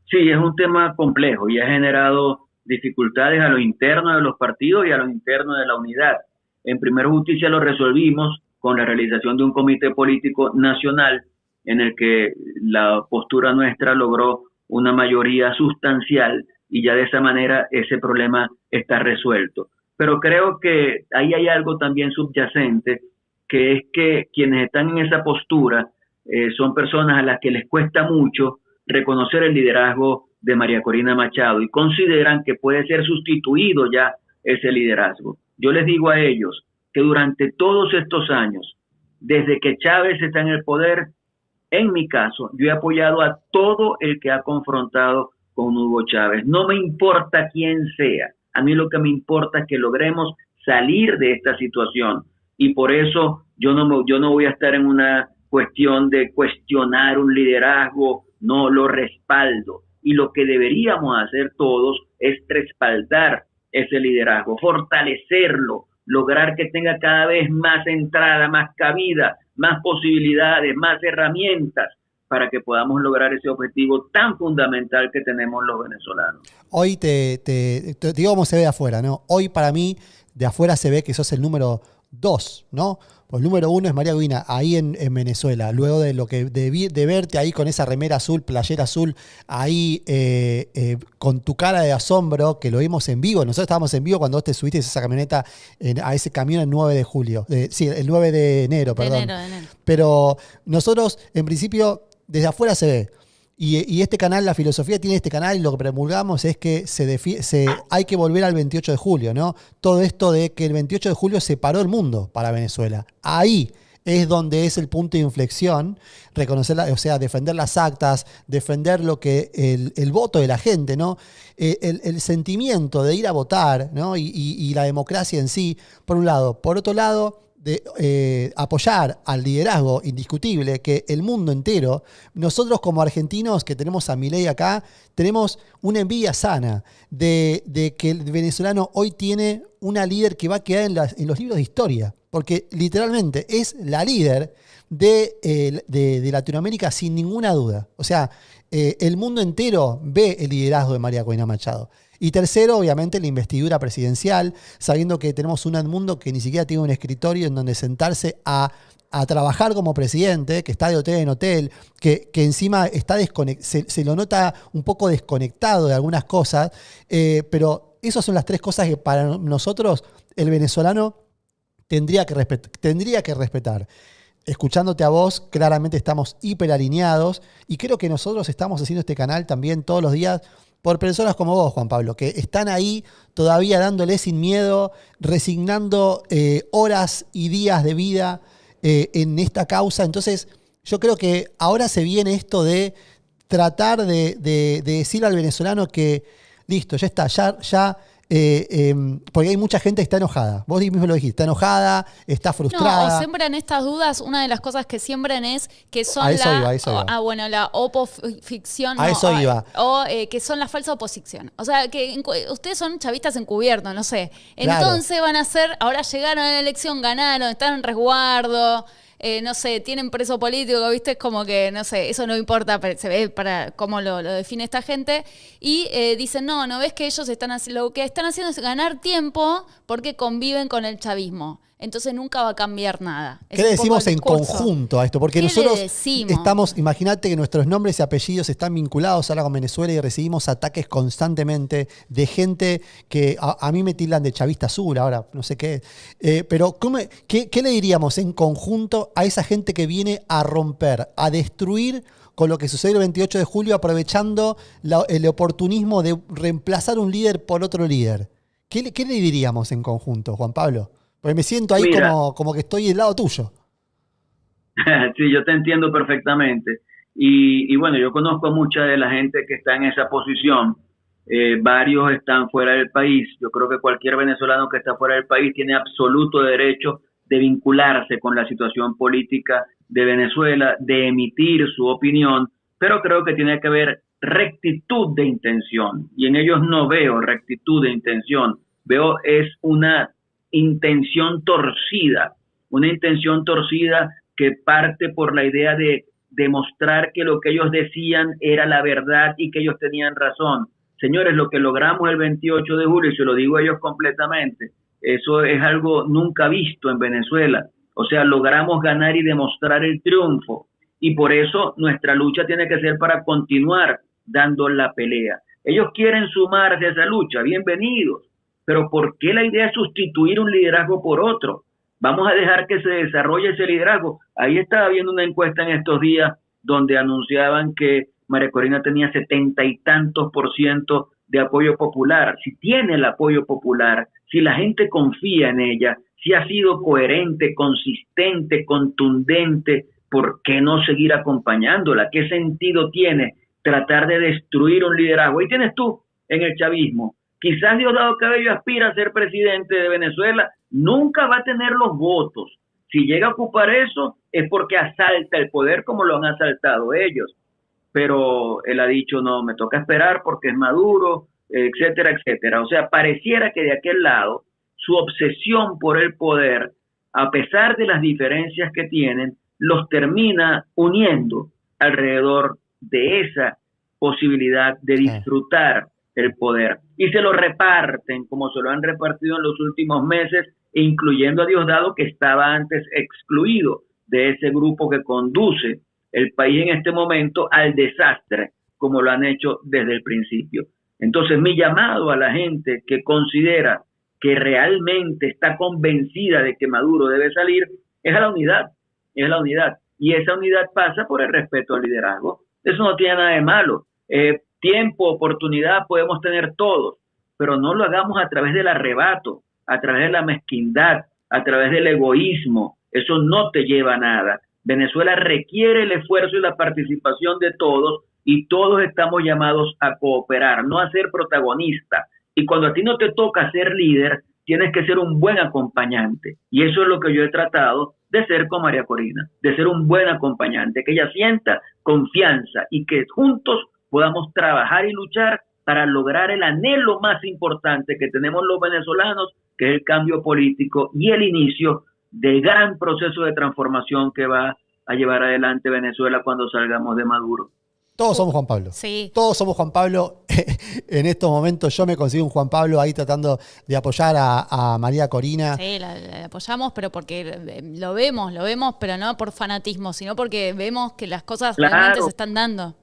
B: Sí, es un tema complejo y ha generado dificultades a lo interno de los partidos y a lo interno de la unidad. En Primero Justicia lo resolvimos con la realización de un comité político nacional en el que la postura nuestra logró una mayoría sustancial y ya de esa manera ese problema está resuelto. Pero creo que ahí hay algo también subyacente, que es que quienes están en esa postura son personas a las que les cuesta mucho reconocer el liderazgo de María Corina Machado y consideran que puede ser sustituido ya ese liderazgo. Yo les digo a ellos que durante todos estos años, desde que Chávez está en el poder, en mi caso, yo he apoyado a todo el que ha confrontado con Hugo Chávez. No me importa quién sea, a mí lo que me importa es que logremos salir de esta situación. Y por eso yo no voy a estar en una cuestión de cuestionar un liderazgo, no lo respaldo. Y lo que deberíamos hacer todos es respaldar ese liderazgo, fortalecerlo, lograr que tenga cada vez más entrada, más cabida, más posibilidades, más herramientas para que podamos lograr ese objetivo tan fundamental que tenemos los venezolanos.
A: Hoy te digo cómo se ve de afuera, ¿no? Hoy para mí, de afuera se ve que sos el número 2, ¿no? Pues el número 1 es María Corina, ahí en Venezuela. Luego de lo que de verte ahí con esa remera azul, playera azul, ahí con tu cara de asombro, que lo vimos en vivo. Nosotros estábamos en vivo cuando vos te subiste esa camioneta, a ese camión el 9 de julio. El 9 de enero, perdón. De enero. Pero nosotros, en principio, desde afuera se ve. Y este canal, la filosofía tiene este canal y lo que promulgamos es que hay que volver al 28 de julio, ¿no? Todo esto de que el 28 de julio se paró el mundo para Venezuela. Ahí es donde es el punto de inflexión, reconocerla, o sea, defender las actas, defender lo que el voto de la gente, ¿no? El sentimiento de ir a votar, ¿no? Y la democracia en sí, por un lado. Por otro lado, de apoyar al liderazgo indiscutible que el mundo entero, nosotros como argentinos que tenemos a Milei acá, tenemos una envidia sana de que el venezolano hoy tiene una líder que va a quedar en los libros de historia, porque literalmente es la líder de Latinoamérica sin ninguna duda. O sea, el mundo entero ve el liderazgo de María Corina Machado. Y tercero, obviamente, la investidura presidencial, sabiendo que tenemos un Edmundo que ni siquiera tiene un escritorio en donde sentarse a trabajar como presidente, que está de hotel en hotel, que encima está se lo nota un poco desconectado de algunas cosas, pero esas son las tres cosas que para nosotros el venezolano tendría que respetar. Escuchándote a vos, claramente estamos hiper alineados y creo que nosotros estamos haciendo este canal también todos los días por personas como vos, Juan Pablo, que están ahí todavía dándole sin miedo, resignando horas y días de vida en esta causa. Entonces, yo creo que ahora se viene esto de tratar de decir al venezolano que listo, ya está, ya porque hay mucha gente que está enojada. Vos mismo lo dijiste, está enojada, está frustrada.
C: No, o siembran estas dudas. Una de las cosas que siembran es que son la opoficción.
A: A eso iba.
C: O que son la falsa oposición. O sea, que ustedes son chavistas encubiertos, no sé. Entonces van a ser, ahora llegaron a la elección, ganaron, están en resguardo. no sé, tienen preso político, ¿viste? Es como que, no sé, eso no importa, pero se ve para cómo lo define esta gente. Y dicen, no ves que ellos lo que están haciendo es ganar tiempo porque conviven con el chavismo. Entonces nunca va a cambiar nada.
A: ¿Qué le decimos en conjunto a esto? Porque nosotros estamos, imagínate que nuestros nombres y apellidos están vinculados ahora con Venezuela y recibimos ataques constantemente de gente que a mí me tildan de chavista azul, ahora no sé qué. Pero ¿qué le diríamos en conjunto a esa gente que viene a romper, a destruir con lo que sucedió el 28 de julio, aprovechando el oportunismo de reemplazar un líder por otro líder? ¿Qué le diríamos en conjunto, Juan Pablo? Porque me siento ahí como que estoy del lado tuyo.
B: Sí, yo te entiendo perfectamente. Y bueno, yo conozco a mucha de la gente que está en esa posición. Varios están fuera del país. Yo creo que cualquier venezolano que está fuera del país tiene absoluto derecho de vincularse con la situación política de Venezuela, de emitir su opinión, pero creo que tiene que haber rectitud de intención. Y en ellos no veo rectitud de intención. Veo es una intención torcida que parte por la idea de demostrar que lo que ellos decían era la verdad y que ellos tenían razón. Señores, lo que logramos el 28 de julio, y se lo digo a ellos completamente, eso es algo nunca visto en Venezuela. O sea, logramos ganar y demostrar el triunfo. Y por eso nuestra lucha tiene que ser para continuar dando la pelea. Ellos quieren sumarse a esa lucha, bienvenidos. Pero ¿por qué la idea es sustituir un liderazgo por otro? Vamos a dejar que se desarrolle ese liderazgo. Ahí estaba viendo una encuesta en estos días donde anunciaban que María Corina tenía 70 y tantos % de apoyo popular. Si tiene el apoyo popular, si la gente confía en ella, si ha sido coherente, consistente, contundente, ¿por qué no seguir acompañándola? ¿Qué sentido tiene tratar de destruir un liderazgo? Ahí tienes tú en el chavismo. Quizás Diosdado Cabello aspira a ser presidente de Venezuela, nunca va a tener los votos. Si llega a ocupar eso, es porque asalta el poder como lo han asaltado ellos. Pero él ha dicho, no, me toca esperar porque es Maduro, etcétera, etcétera. O sea, pareciera que de aquel lado, su obsesión por el poder, a pesar de las diferencias que tienen, los termina uniendo alrededor de esa posibilidad de disfrutar el poder, y se lo reparten como se lo han repartido en los últimos meses, incluyendo a Diosdado, que estaba antes excluido de ese grupo que conduce el país en este momento al desastre, como lo han hecho desde el principio. Entonces, mi llamado a la gente que considera que realmente está convencida de que Maduro debe salir es a la unidad, y esa unidad pasa por el respeto al liderazgo. Eso no tiene nada de malo. Tiempo, oportunidad podemos tener todos, pero no lo hagamos a través del arrebato, a través de la mezquindad, a través del egoísmo. Eso no te lleva a nada. Venezuela requiere el esfuerzo y la participación de todos, y todos estamos llamados a cooperar, no a ser protagonistas. Y cuando a ti no te toca ser líder, tienes que ser un buen acompañante. Y eso es lo que yo he tratado de ser con María Corina, de ser un buen acompañante, que ella sienta confianza y que juntos podamos trabajar y luchar para lograr el anhelo más importante que tenemos los venezolanos, que es el cambio político y el inicio del gran proceso de transformación que va a llevar adelante Venezuela cuando salgamos de Maduro.
A: Todos somos Juan Pablo.
C: Sí.
A: Todos somos Juan Pablo. En estos momentos yo me consigo un Juan Pablo ahí tratando de apoyar a María Corina.
C: Sí, la apoyamos, pero porque lo vemos, pero no por fanatismo, sino porque vemos que las cosas realmente se están dando.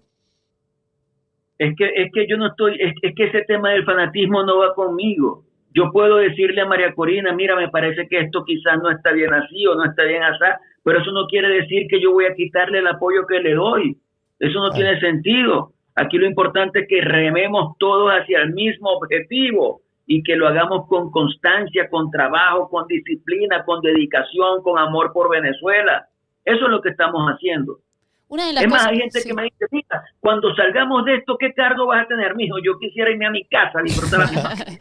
B: Es que yo no estoy, es que ese tema del fanatismo no va conmigo. Yo puedo decirle a María Corina, mira, me parece que esto quizás no está bien así o no está bien así, pero eso no quiere decir que yo voy a quitarle el apoyo que le doy. Eso no tiene sentido. Aquí lo importante es que rememos todos hacia el mismo objetivo y que lo hagamos con constancia, con trabajo, con disciplina, con dedicación, con amor por Venezuela. Eso es lo que estamos haciendo.
C: Una de las
B: es más,
C: cosas,
B: hay gente que me dice, mira, cuando salgamos de esto, ¿qué cargo vas a tener, mijo? Yo quisiera irme a mi casa a disfrutar a mi familia.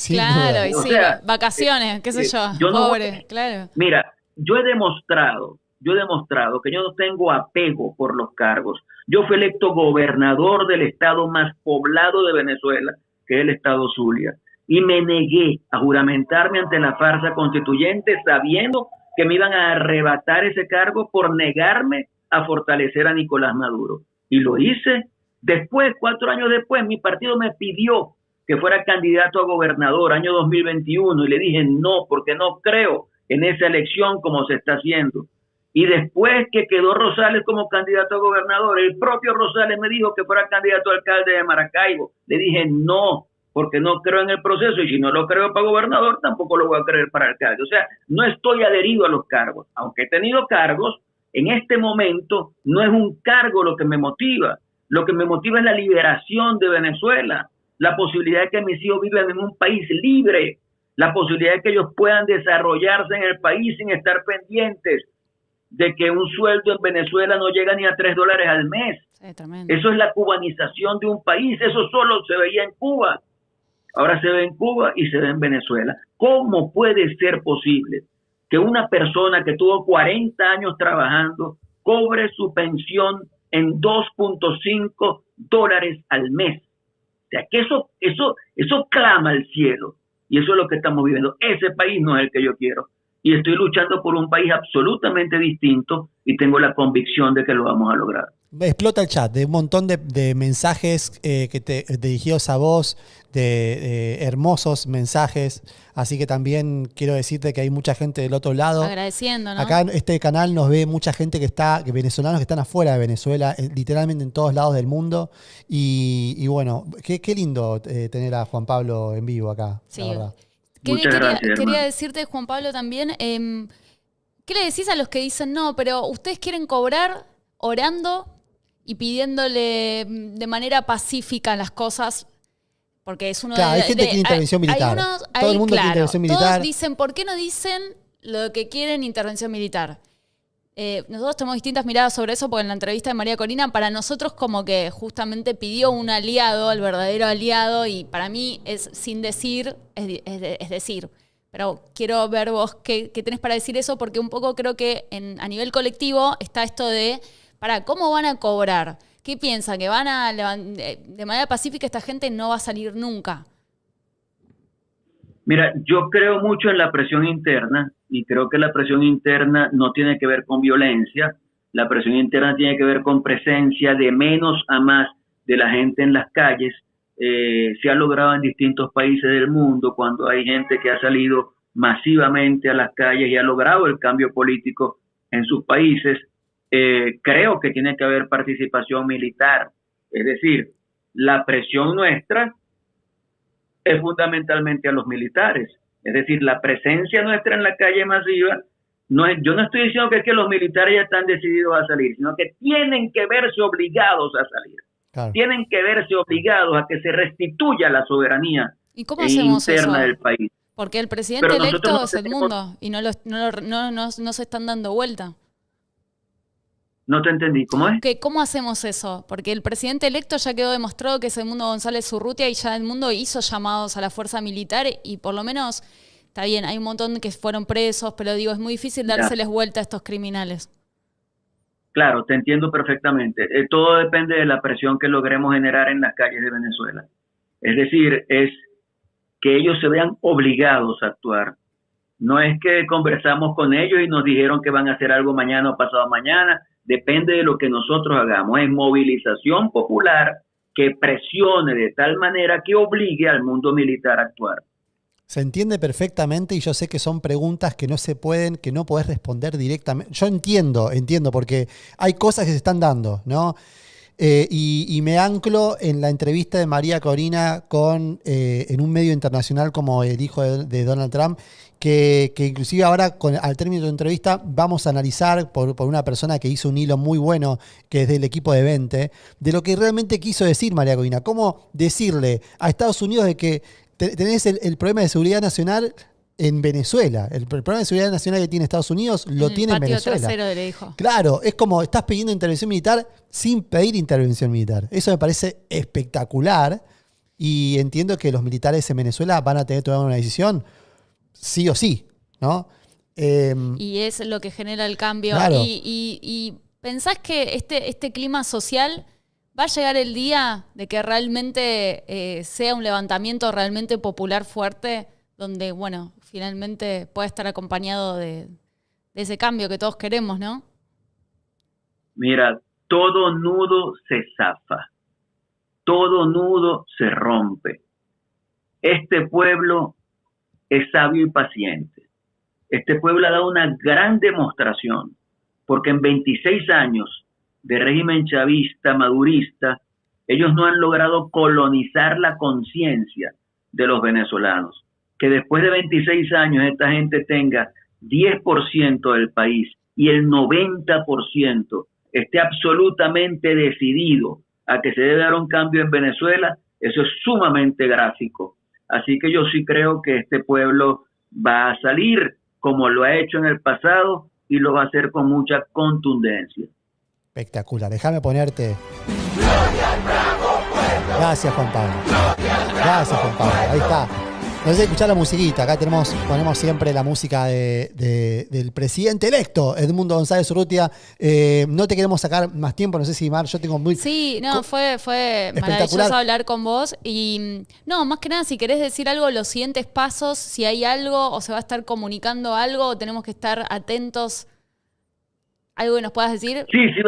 C: Claro, y sí, vacaciones, qué sé yo, pobre, claro.
B: Mira, yo he demostrado que yo no tengo apego por los cargos. Yo fui electo gobernador del estado más poblado de Venezuela, que es el estado Zulia, y me negué a juramentarme ante la farsa constituyente sabiendo que me iban a arrebatar ese cargo por negarme a fortalecer a Nicolás Maduro. Y lo hice. Después, 4 años después, mi partido me pidió que fuera candidato a gobernador, año 2021, y le dije no, porque no creo en esa elección como se está haciendo. Y después que quedó Rosales como candidato a gobernador, el propio Rosales me dijo que fuera candidato a alcalde de Maracaibo. Le dije no, porque no creo en el proceso, y si no lo creo para gobernador, tampoco lo voy a creer para alcalde. O sea, no estoy adherido a los cargos. Aunque he tenido cargos, en este momento no es un cargo lo que me motiva. Lo que me motiva es la liberación de Venezuela, la posibilidad de que mis hijos vivan en un país libre, la posibilidad de que ellos puedan desarrollarse en el país sin estar pendientes de que un sueldo en Venezuela no llega ni a $3 al mes.
C: Sí, tremendo.
B: Eso es la cubanización de un país. Eso solo se veía en Cuba. Ahora se ve en Cuba y se ve en Venezuela. ¿Cómo puede ser posible que una persona que tuvo 40 años trabajando cobre su pensión en $2.5 al mes? O sea, que eso clama al cielo. Y eso es lo que estamos viviendo. Ese país no es el que yo quiero. Y estoy luchando por un país absolutamente distinto y tengo la convicción de que lo vamos a lograr.
A: Explota el chat de un montón de mensajes dirigidos a vos, de hermosos mensajes. Así que también quiero decirte que hay mucha gente del otro lado.
C: Agradeciendo, ¿no?
A: Acá en este canal nos ve mucha gente venezolanos que están afuera de Venezuela, literalmente en todos lados del mundo. Y bueno, qué lindo tener a Juan Pablo en vivo acá,
C: sí.
A: la verdad.
B: Muchas gracias,
C: quería decirte, Juan Pablo, también, ¿qué le decís a los que dicen, no, pero ustedes quieren cobrar orando y pidiéndole de manera pacífica las cosas? Porque es uno
A: Claro, hay gente que quiere intervención militar. Todo el mundo quiere intervención militar.
C: Todos dicen, ¿por qué no dicen lo que quieren intervención militar? Nosotros tenemos distintas miradas sobre eso, porque en la entrevista de María Corina, para nosotros como que justamente pidió un aliado, el verdadero aliado, y para mí es sin decir, es decir. Pero quiero ver vos qué tenés para decir eso, porque un poco creo que a nivel colectivo está esto de, ¿cómo van a cobrar? ¿Qué piensan? ¿Que de manera pacífica esta gente no va a salir nunca?
B: Mira, yo creo mucho en la presión interna y creo que la presión interna no tiene que ver con violencia. La presión interna tiene que ver con presencia de menos a más de la gente en las calles. Se ha logrado en distintos países del mundo cuando hay gente que ha salido masivamente a las calles y ha logrado el cambio político en sus países. Creo que tiene que haber participación militar. Es decir, la presión nuestra es fundamentalmente a los militares. Es decir, la presencia nuestra en la calle masiva, yo no estoy diciendo que es que los militares ya están decididos a salir, sino que tienen que verse obligados a salir. Claro. Tienen que verse obligados a que se restituya la soberanía
C: ¿Y cómo hacemos
B: interna
C: eso?
B: del país.
C: Porque el presidente electo es Edmundo y no se están dando vuelta.
B: No te entendí, ¿cómo es?
C: ¿Cómo hacemos eso? Porque el presidente electo ya quedó demostrado que es Edmundo González Urrutia y ya Edmundo hizo llamados a la fuerza militar y por lo menos, está bien, hay un montón que fueron presos, pero digo, es muy difícil dárseles vuelta a estos criminales.
B: Claro, te entiendo perfectamente. Todo depende de la presión que logremos generar en las calles de Venezuela. Es decir, es que ellos se vean obligados a actuar. No es que conversamos con ellos y nos dijeron que van a hacer algo mañana o pasado mañana. Depende de lo que nosotros hagamos. Es movilización popular que presione de tal manera que obligue al mundo militar a actuar.
A: Se entiende perfectamente y yo sé que son preguntas que no podés responder directamente. Yo entiendo, porque hay cosas que se están dando, ¿no? Y me anclo en la entrevista de María Corina en un medio internacional como el hijo de Donald Trump, que inclusive ahora al término de la entrevista vamos a analizar por una persona que hizo un hilo muy bueno, que es del equipo de 20, de lo que realmente quiso decir María Corina. Cómo decirle a Estados Unidos de que tenés el problema de seguridad nacional en Venezuela. El problema de seguridad nacional que tiene Estados Unidos lo tiene en Venezuela.
C: Trasero le dijo.
A: Claro, es como estás pidiendo intervención militar sin pedir intervención militar. Eso me parece espectacular y entiendo que los militares en Venezuela van a tener que tomar una decisión sí o sí, ¿no?
C: Y es lo que genera el cambio.
A: Claro.
C: Y ¿pensás que este clima social va a llegar el día de que realmente sea un levantamiento realmente popular fuerte, donde, bueno, finalmente pueda estar acompañado de ese cambio que todos queremos, ¿no?
B: Mira, todo nudo se zafa, todo nudo se rompe. Este pueblo es sabio y paciente. Este pueblo ha dado una gran demostración, porque en 26 años de régimen chavista, madurista, ellos no han logrado colonizar la conciencia de los venezolanos. Que después de 26 años esta gente tenga 10% del país y el 90% esté absolutamente decidido a que se debe dar un cambio en Venezuela, eso es sumamente gráfico. Así que yo sí creo que este pueblo va a salir como lo ha hecho en el pasado y lo va a hacer con mucha contundencia.
A: Espectacular. Déjame ponerte. Gracias, Juan Pablo. Gracias, Juan Pablo. Ahí está. No sé, escuchar la musiquita. Acá ponemos siempre la música del presidente electo, Edmundo González Urrutia. No te queremos sacar más tiempo, no sé si Mar, yo tengo muy...
C: Sí, no, fue maravilloso hablar con vos. Y no, más que nada, si querés decir algo, los siguientes pasos, si hay algo o se va a estar comunicando algo, o tenemos que estar atentos. ¿Algo que nos puedas decir?
B: Sí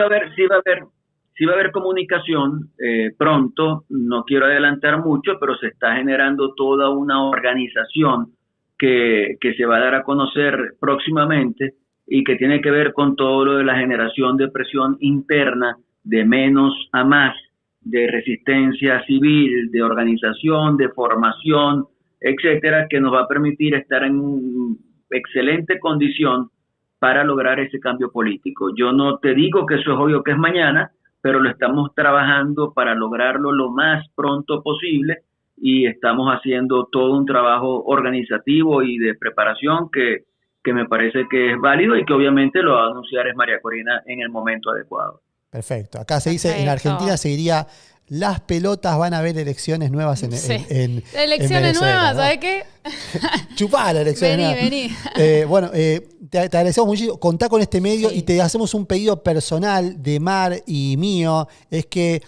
B: va a haber comunicación pronto. No quiero adelantar mucho, pero se está generando toda una organización que se va a dar a conocer próximamente y que tiene que ver con todo lo de la generación de presión interna, de menos a más, de resistencia civil, de organización, de formación, etcétera, que nos va a permitir estar en excelente condición para lograr ese cambio político. Yo no te digo que eso es obvio que es mañana, pero lo estamos trabajando para lograrlo lo más pronto posible y estamos haciendo todo un trabajo organizativo y de preparación que me parece que es válido y que obviamente lo va a anunciar es María Corina en el momento adecuado.
A: Perfecto. Acá se dice, en Argentina se diría, las pelotas van a haber elecciones nuevas en
C: elecciones
A: Venezuela,
C: nuevas,
A: ¿no?
C: ¿sabes qué?
A: Chupá la elección.
C: Vení.
A: Te agradecemos muchísimo. Contá con este medio
C: Sí.
A: y te hacemos un pedido personal de Mar y mío. Es que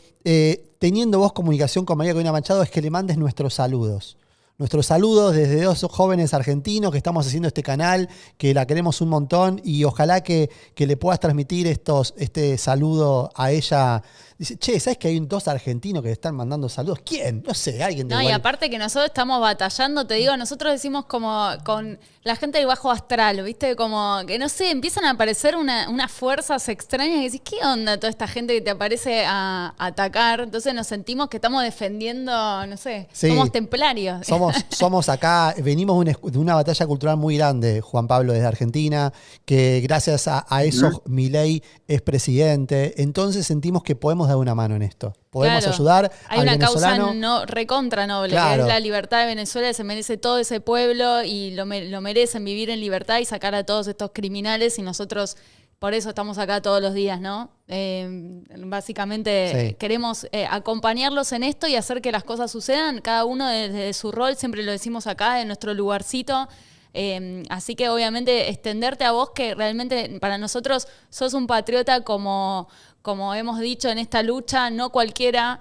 A: teniendo vos comunicación con María Corina Machado, es que le mandes nuestros saludos. Nuestros saludos desde dos jóvenes argentinos que estamos haciendo este canal, que la queremos un montón y ojalá que le puedas transmitir este saludo a ella. Dice, che, ¿sabes que hay dos argentinos que le están mandando saludos? ¿Quién? No sé, alguien de
C: No, y
A: igual.
C: aparte que nosotros estamos batallando, te digo, nosotros decimos como con la gente del bajo astral, ¿viste? Como que, no sé, empiezan a aparecer unas fuerzas extrañas y decís, ¿qué onda toda esta gente que te aparece a atacar? Entonces nos sentimos que estamos defendiendo, no sé,
A: Sí.
C: somos templarios.
A: Somos acá, venimos de una batalla cultural muy grande, Juan Pablo, desde Argentina, que gracias a eso Milei es presidente. Entonces sentimos que podemos dar una mano en esto. Podemos
C: Claro.
A: ayudar
C: Hay
A: al
C: una
A: venezolano.
C: causa recontra noble,
A: Claro.
C: que es la libertad de Venezuela, se merece todo ese pueblo y lo merecen vivir en libertad y sacar a todos estos criminales y nosotros por eso estamos acá todos los días, ¿no? Básicamente
A: Sí.
C: queremos acompañarlos en esto y hacer que las cosas sucedan, cada uno desde su rol, siempre lo decimos acá, en nuestro lugarcito. Así que obviamente extenderte a vos, que realmente para nosotros sos un patriota como hemos dicho en esta lucha, no cualquiera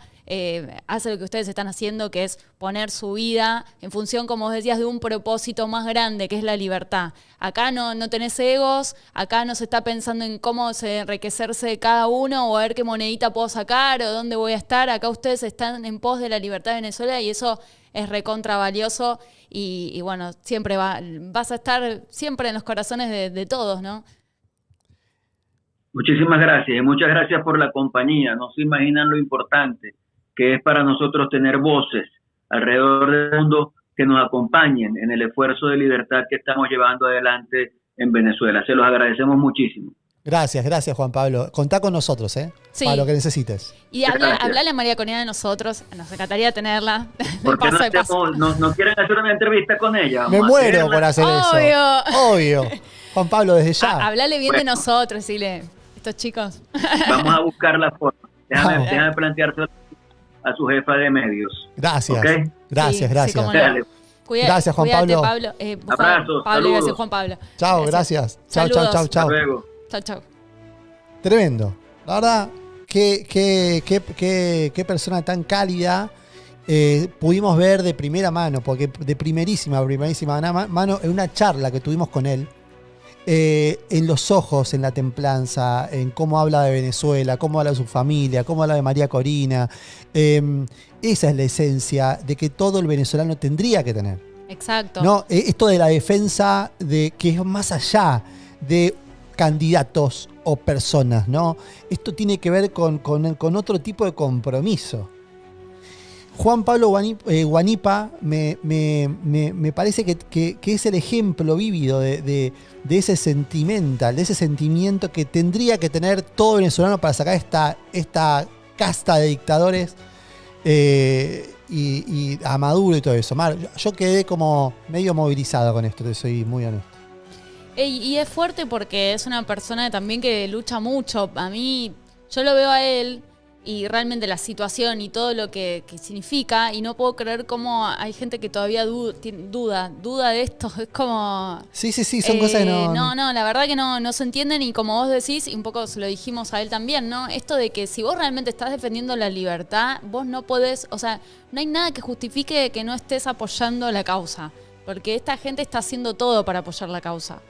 C: hace lo que ustedes están haciendo, que es poner su vida en función, como vos decías, de un propósito más grande, que es la libertad. Acá no tenés egos, acá no se está pensando en cómo enriquecerse cada uno o a ver qué monedita puedo sacar o dónde voy a estar. Acá ustedes están en pos de la libertad de Venezuela y eso es recontra valioso y bueno, siempre vas a estar siempre en los corazones de todos, ¿no?
B: Muchísimas gracias y muchas gracias por la compañía. No se imaginan lo importante que es para nosotros tener voces alrededor del mundo que nos acompañen en el esfuerzo de libertad que estamos llevando adelante en Venezuela. Se los agradecemos muchísimo.
A: Gracias, Juan Pablo. Contá con nosotros,
C: Sí.
A: para lo que necesites.
C: Y hablale a María Corina de nosotros, nos encantaría tenerla.
B: ¿Por qué
C: De paso.
B: no quieren hacer una entrevista con ella?
A: Me
B: Vamos a
A: muero
B: hacerla.
A: por hacer
C: Obvio.
A: eso. Obvio. Juan Pablo, desde ya.
C: Hablale bien de
B: Bueno.
C: nosotros, decirle, estos chicos.
B: Vamos a buscar la forma.
A: Vamos.
B: Déjame planteárselo a su jefa de medios.
A: Gracias.
B: ¿Ok?
A: Gracias,
C: Sí,
A: gracias.
C: cómo no.
B: Dale.
A: Gracias, Juan
C: Cuídate,
A: Pablo.
B: Abrazos,
C: Pablo,
B: saludos.
C: gracias, Juan Pablo.
A: Chao, gracias. Chao,
C: Saludos.
A: chao,
B: Hasta luego.
C: Chao.
A: Tremendo. La verdad, qué persona tan cálida. Pudimos ver de primera mano, porque de primerísima mano, en una charla que tuvimos con él, en los ojos, en la templanza, en cómo habla de Venezuela, cómo habla de su familia, cómo habla de María Corina. Esa es la esencia de que todo el venezolano tendría que tener.
C: Exacto.
A: ¿No? Esto de la defensa de que es más allá de candidatos o personas, ¿no? Esto tiene que ver con otro tipo de compromiso. Juan Pablo Guanipa me parece que es el ejemplo vívido de ese sentimental, de ese sentimiento que tendría que tener todo venezolano para sacar esta casta de dictadores y a Maduro y todo eso. Yo quedé como medio movilizado con esto, te soy muy honesto.
C: Y es fuerte porque es una persona también que lucha mucho. A mí, yo lo veo a él y realmente la situación y todo lo que significa, y no puedo creer cómo hay gente que todavía duda de esto. Es como...
A: Sí, son cosas que no...
C: No, la verdad que no se entienden, y como vos decís, y un poco se lo dijimos a él también, ¿no? Esto de que si vos realmente estás defendiendo la libertad, vos no podés, o sea, no hay nada que justifique que no estés apoyando la causa, porque esta gente está haciendo todo para apoyar la causa.